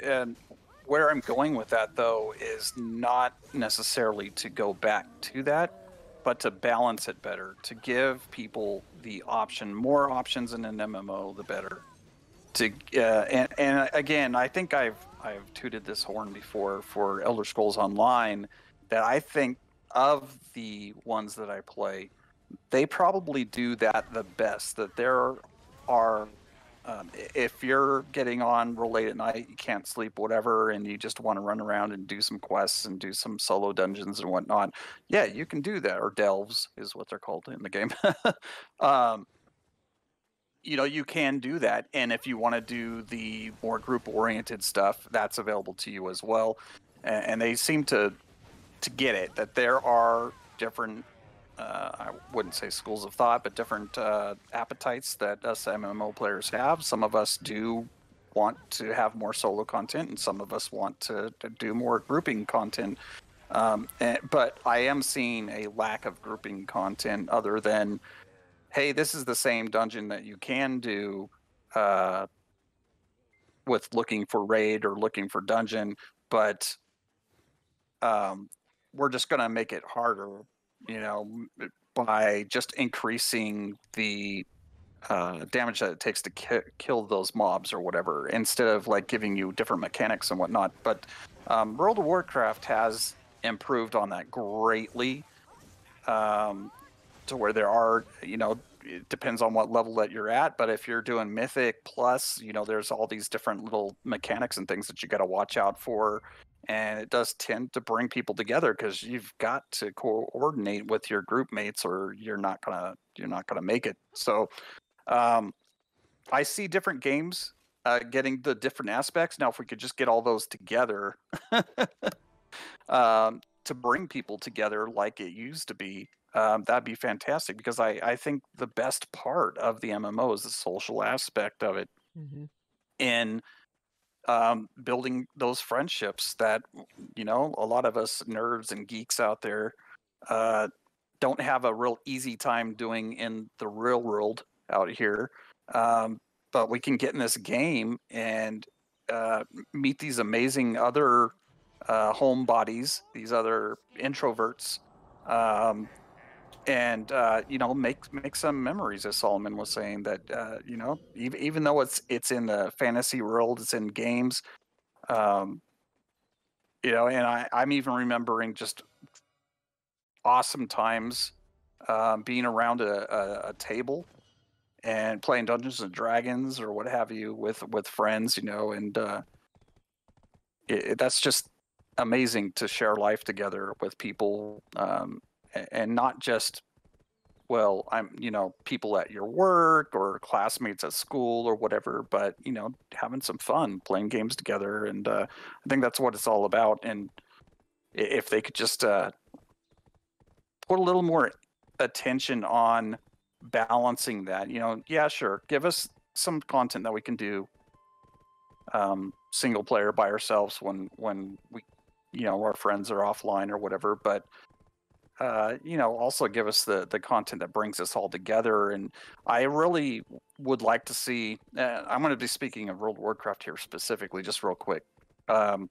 where I'm going with that, though, is not necessarily to go back to that, but to balance it better, to give people the option, more options in an MMO, the better. And again, I think I've tooted this horn before for Elder Scrolls Online, that I think of the ones that I play, they probably do that the best. That there are, if you're getting on real late at night, you can't sleep, whatever, and you just want to run around and do some quests and do some solo dungeons and whatnot, yeah, you can do that. Or delves is what they're called in the game. You can do that. And if you want to do the more group-oriented stuff, that's available to you as well. And they seem to get it, that there are different, I wouldn't say schools of thought, but different appetites that us MMO players have. Some of us do want to have more solo content, and some of us want to do more grouping content. But I am seeing a lack of grouping content other than, hey, this is the same dungeon that you can do with looking for raid or looking for dungeon, but we're just going to make it harder, by just increasing the damage that it takes to kill those mobs or whatever, instead of like giving you different mechanics and whatnot. But World of Warcraft has improved on that greatly, to where there are, it depends on what level that you're at, but if you're doing Mythic Plus, there's all these different little mechanics and things that you got to watch out for, and it does tend to bring people together because you've got to coordinate with your group mates, or you're not gonna make it. So I see different games getting the different aspects. Now, if we could just get all those together to bring people together like it used to be, that'd be fantastic, because I think the best part of the MMO is the social aspect of it, in building those friendships that, a lot of us nerds and geeks out there don't have a real easy time doing in the real world out here. But we can get in this game and meet these amazing other homebodies, these other introverts, and make some memories, as Solomon was saying, that even though it's in the fantasy world, it's in games, and I'm even remembering just awesome times being around a table and playing Dungeons and Dragons or what have you with friends, and that's just amazing to share life together with people, and not just, people at your work or classmates at school or whatever, but having some fun playing games together. And I think that's what it's all about. And if they could just put a little more attention on balancing that, yeah, sure, give us some content that we can do single player by ourselves when we, our friends are offline or whatever, but also give us the content that brings us all together. And I really would like to see, I'm going to be speaking of World of Warcraft here specifically, just real quick. One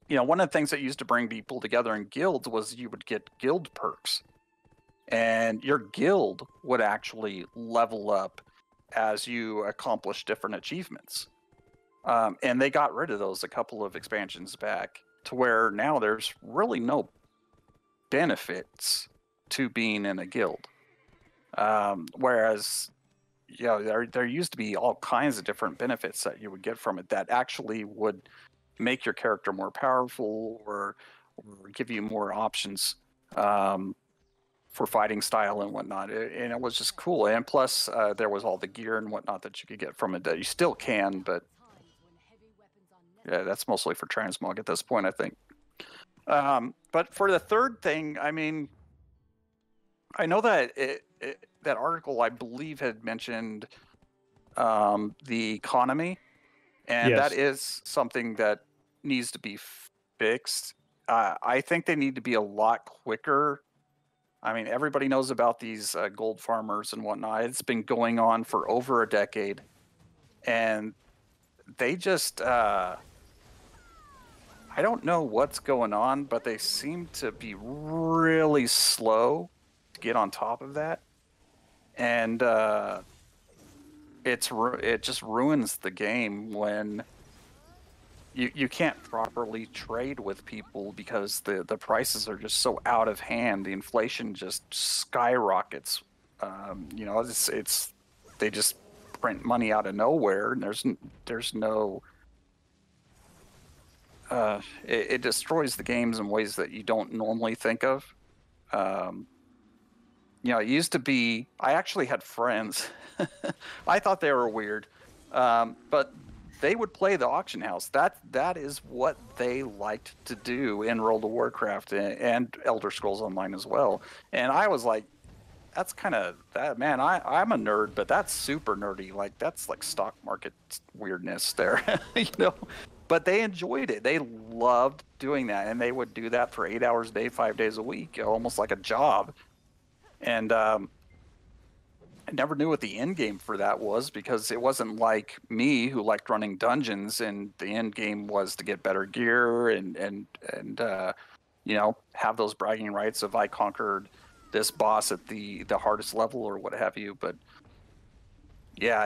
of the things that used to bring people together in guilds was you would get guild perks, and your guild would actually level up as you accomplish different achievements. And they got rid of those a couple of expansions back, to where now there's really no benefits to being in a guild. Whereas, there used to be all kinds of different benefits that you would get from it that actually would make your character more powerful, or give you more options for fighting style and whatnot. And it was just cool. And plus, there was all the gear and whatnot that you could get from it that you still can, but yeah, that's mostly for transmog at this point, I think. But for the third thing, I mean, I know that that article, I believe, had mentioned the economy, and Yes. that is something that needs to be fixed. I think they need to be a lot quicker. I mean, everybody knows about these gold farmers and whatnot. It's been going on for over a decade, and they just... I don't know what's going on, but they seem to be really slow to get on top of that, and it just ruins the game when you can't properly trade with people, because the prices are just so out of hand. The inflation just skyrockets. It's they just print money out of nowhere, and there's no. It destroys the games in ways that you don't normally think of. It used to be, I actually had friends. I thought they were weird, but they would play the auction house. That is what they liked to do in World of Warcraft and Elder Scrolls Online as well. And I was like, that's kind of that, man. I'm a nerd, but that's super nerdy. Like, that's like stock market weirdness there, But they enjoyed it. They loved doing that, and they would do that for 8 hours a day, 5 days a week, almost like a job. And I never knew what the end game for that was, because it wasn't like me, who liked running dungeons, and the end game was to get better gear and have those bragging rights of I conquered this boss at the hardest level or what have you. But Yeah,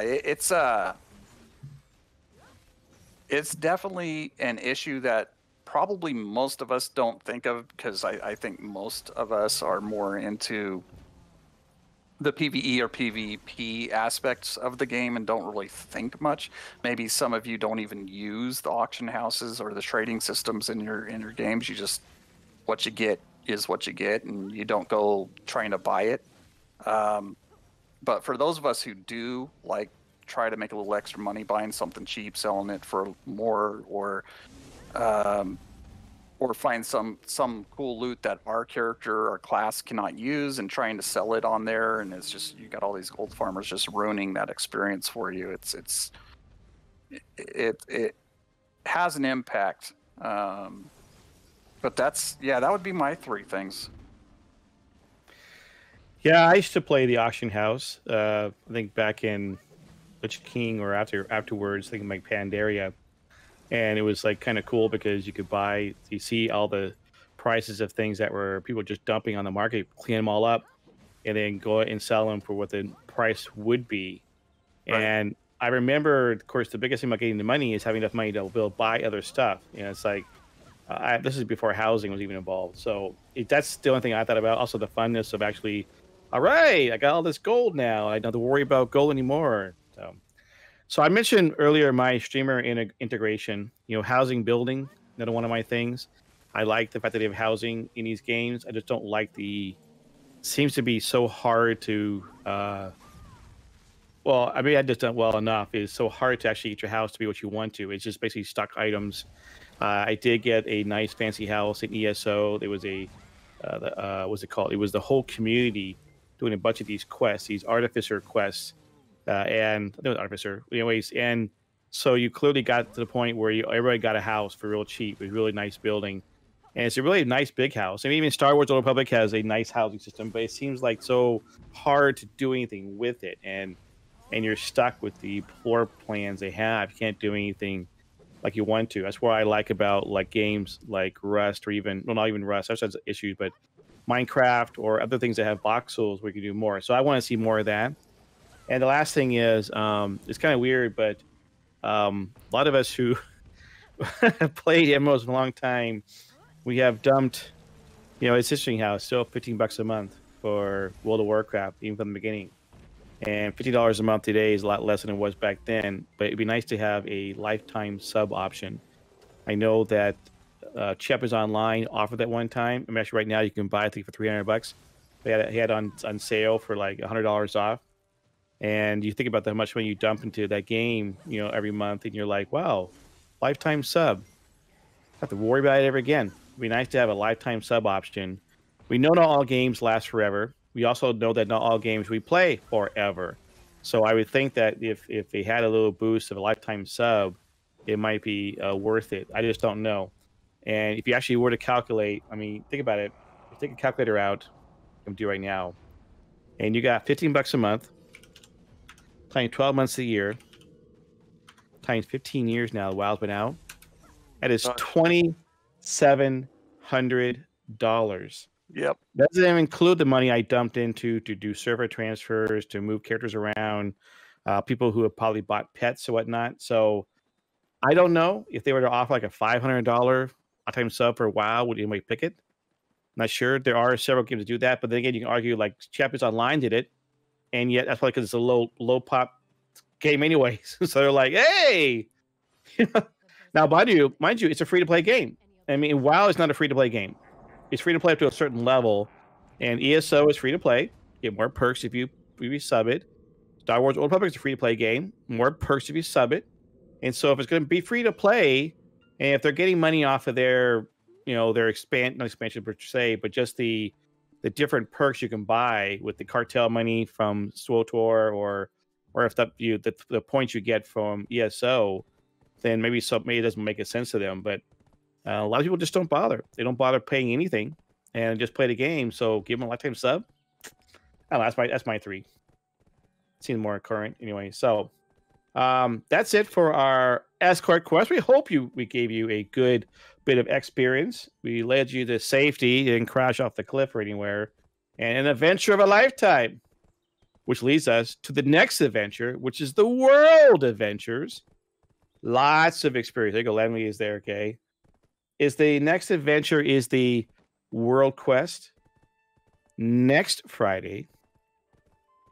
it's definitely an issue that probably most of us don't think of, because I think most of us are more into the PvE or PvP aspects of the game and don't really think much. Maybe some of you don't even use the auction houses or the trading systems in your games. You just, what you get is what you get, and you don't go trying to buy it. But for those of us who do, like, try to make a little extra money buying something cheap, selling it for more, or find some cool loot that our character or class cannot use and trying to sell it on there, and it's just, you got all these gold farmers just ruining that experience for you. It has an impact. But that would be my three things. Yeah, I used to play the auction house. I think back in Lich King or afterwards, I think like Pandaria. And it was like kind of cool because you see all the prices of things that were people just dumping on the market, clean them all up, and then go and sell them for what the price would be. Right. And I remember, of course, the biggest thing about getting the money is having enough money to be able to buy other stuff. You know, it's like, this is before housing was even involved. So that's the only thing I thought about. Also the funness of actually, all right, I got all this gold now. I don't have to worry about gold anymore. So I mentioned earlier my streamer integration, housing building, another one of my things. I like the fact that they have housing in these games. I just don't like seems to be so hard to, I just done well enough. It's so hard to actually get your house to be what you want to. It's just basically stock items. I did get a nice fancy house in ESO. There was what's it called? It was the whole community doing a bunch of these quests, these artificer quests. And there was artificer, anyways, and so you clearly got to the point where everybody got a house for real cheap. It was a really nice building, and it's a really nice big house. I mean, even Star Wars: Old Republic has a nice housing system, but it seems like so hard to do anything with it, and you're stuck with the floor plans they have. You can't do anything like you want to. That's what I like about like games like Rust, or even not even Rust. That's issues, but Minecraft or other things that have voxels where you can do more. So I want to see more of that. And the last thing is, it's kind of weird, but a lot of us who have played MMOs for a long time, we have dumped, it's interesting how it's still $15 a month for World of Warcraft, even from the beginning. And $50 a month today is a lot less than it was back then, but it'd be nice to have a lifetime sub option. I know that Cheppers Online offered that one time. I mean, actually right now you can buy, I think, for $300. He had on sale for like $100 off. And you think about how much money you dump into that game, every month, and you're like, wow, lifetime sub. Don't have to worry about it ever again. It'd be nice to have a lifetime sub option. We know not all games last forever. We also know that not all games we play forever. So I would think that if they had a little boost of a lifetime sub, it might be worth it. I just don't know. And if you actually were to calculate, I mean, think about it. Take a calculator out, I'm doing right now, and you got $15 a month. Times 12 months a year, times 15 years now, the WoW's been out. That is $2,700. Yep. Doesn't even include the money I dumped into to do server transfers, to move characters around, people who have probably bought pets or whatnot. So I don't know if they were to offer like a $500 lifetime sub for WoW, would anybody pick it? Not sure. There are several games that do that, but then again, you can argue like Cheppers Online did it. And yet, that's probably because it's a low pop game, anyways. So they're like, "Hey!" Now, mind you, it's a free to play game. I mean, WoW is not a free to play game. It's free to play up to a certain level, and ESO is free to play. Get more perks if you sub it. Star Wars: Old Republic is a free to play game. More perks if you sub it. And so, if it's going to be free to play, and if they're getting money off of their, not expansion per se, but just the different perks you can buy with the cartel money from SWTOR, or if the points you get from ESO, then maybe it doesn't make a sense to them. But a lot of people just don't bother. They don't bother paying anything and just play the game. So give them a lifetime sub. I don't know, that's my three. Seems more current anyway. So that's it for our escort quest. We hope we gave you a good bit of experience. We led you to safety. You didn't crash off the cliff or anywhere. And an adventure of a lifetime. which leads us to the next adventure, which is the World Adventures. Lots of experience. There you go. Lemmy is there. Okay. Is the next adventure is the World Quest next Friday.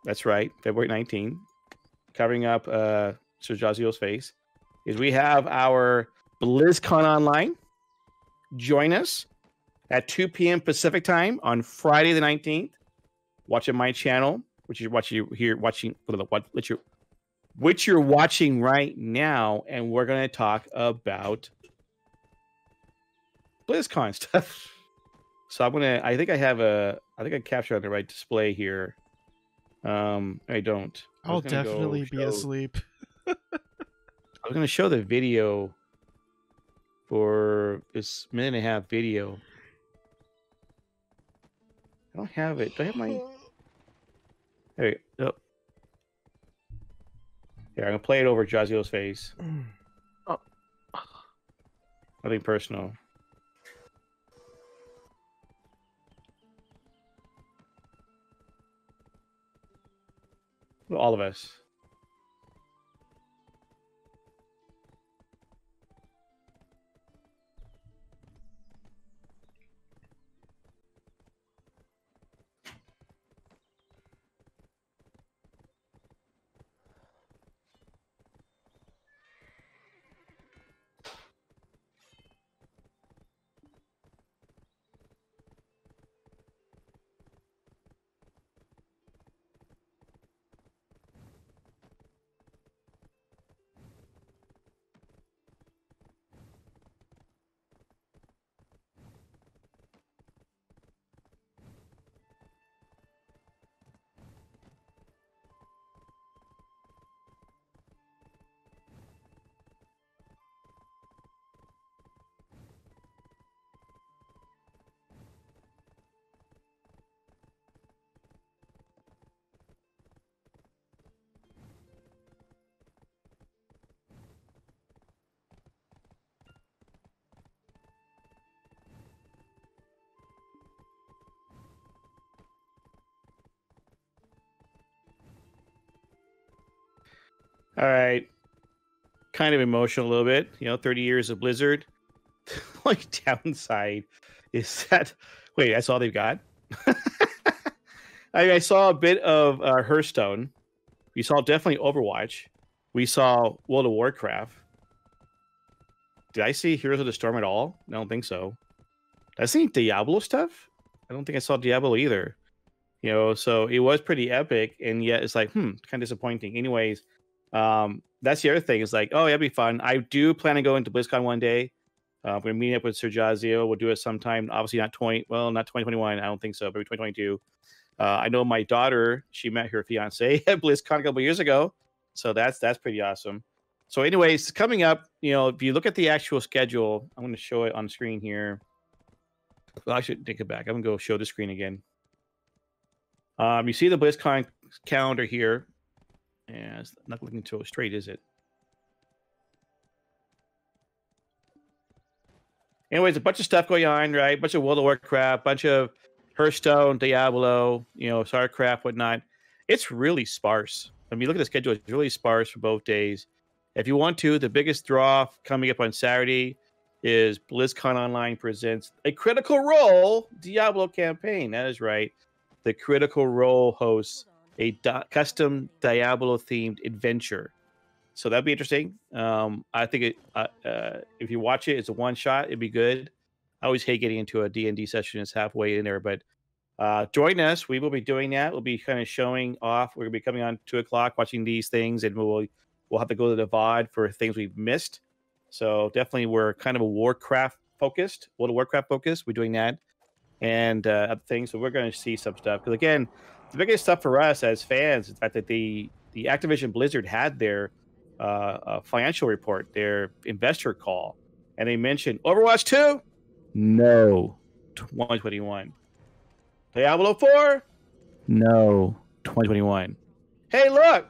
That's right. February 19th. Covering up Sir Jazio's face. Is we have our BlizzCon Online. Join us at 2 p.m. Pacific time on Friday the 19th. Watching my channel, which you're watching right now, and we're going to talk about BlizzCon stuff. So I think I captured on the right display here. I don't. I'll definitely be asleep. I was going to show the video for this minute and a half video. I don't have it. Do I have my... There you go. Here, I'm going to play it over Jazio's face. Oh. Nothing personal. All of us. All right. Kind of emotional a little bit. 30 years of Blizzard. Like, downside is that... Wait, that's all they've got? I saw a bit of Hearthstone. We saw definitely Overwatch. We saw World of Warcraft. Did I see Heroes of the Storm at all? I don't think so. Did I see Diablo stuff? I don't think I saw Diablo either. So it was pretty epic, and yet it's like, kind of disappointing. Anyways, that's the other thing. It's like, oh, that'd be fun. I do plan on going to BlizzCon one day. We're gonna meet up with Sir Jazio. We'll do it sometime. Obviously, not 2021. I don't think so. Maybe 2022. I know my daughter. She met her fiance at BlizzCon a couple years ago. So that's pretty awesome. So, anyways, coming up. If you look at the actual schedule, I'm going to show it on screen here. Well, I should take it back. I'm gonna go show the screen again. You see the BlizzCon calendar here. Yeah, it's not looking too straight, is it? Anyways, a bunch of stuff going on, right? A bunch of World of Warcraft, bunch of Hearthstone, Diablo, StarCraft, whatnot. It's really sparse. I mean, look at the schedule. It's really sparse for both days. If you want to, the biggest draw coming up on Saturday is BlizzCon Online presents a Critical Role Diablo campaign. That is right. The Critical Role hosts a custom Diablo-themed adventure. So that'd be interesting. I think if you watch it, it's a one-shot. It'd be good. I always hate getting into a D&D session. It's halfway in there. But join us. We will be doing that. We'll be kind of showing off. We're going to be coming on 2 o'clock watching these things. And we'll have to go to the VOD for things we've missed. So definitely we're kind of a Warcraft-focused. World of Warcraft focused. We're doing that. And other things. So we're going to see some stuff. Because again, the biggest stuff for us as fans is that the Activision Blizzard had their financial report, their investor call, and they mentioned Overwatch 2, no, 2021. Diablo 4, no, 2021. Hey, look,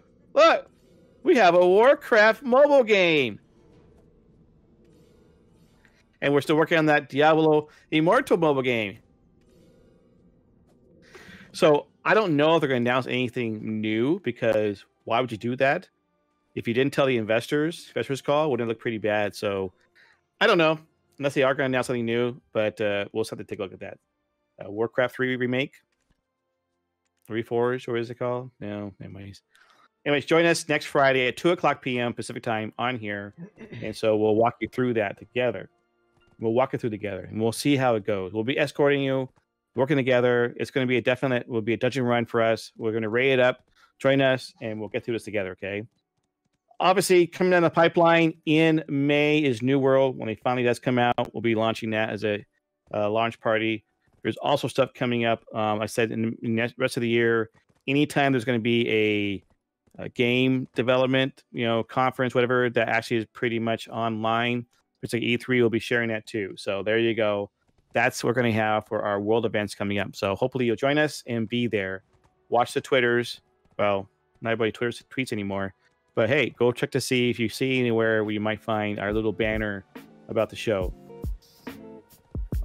we have a Warcraft mobile game, and we're still working on that Diablo Immortal mobile game. So I don't know if they're going to announce anything new, because why would you do that? If you didn't tell the investors call, wouldn't it look pretty bad? So I don't know, unless they are going to announce something new, but we'll just have to take a look at that. Warcraft 3 remake, Reforged, or what is it called? No, anyways, join us next Friday at 2:00 p.m. Pacific time on here, and so we'll walk you through that together. And we'll see how it goes. We'll be escorting you, working together. It's going to be a dungeon run for us. We're going to raid it up. Join us, and we'll get through this together, okay? Obviously, coming down the pipeline in May is New World. When it finally does come out, we'll be launching that as a launch party. There's also stuff coming up. I said in the rest of the year, anytime there's going to be a game development, conference, whatever, that actually is pretty much online. It's like E3, we'll be sharing that too. So there you go. That's what we're going to have for our world events coming up. So hopefully you'll join us and be there. Watch the Twitters. Well, not everybody tweets anymore. But hey, go check to see if you see anywhere where you might find our little banner about the show.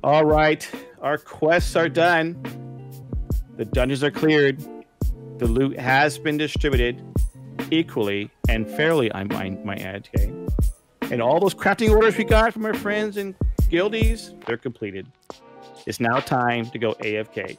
All right. Our quests are done. The dungeons are cleared. The loot has been distributed equally and fairly, I might add, okay? And all those crafting orders we got from our friends and guildies, they're completed. It's now time to go AFK.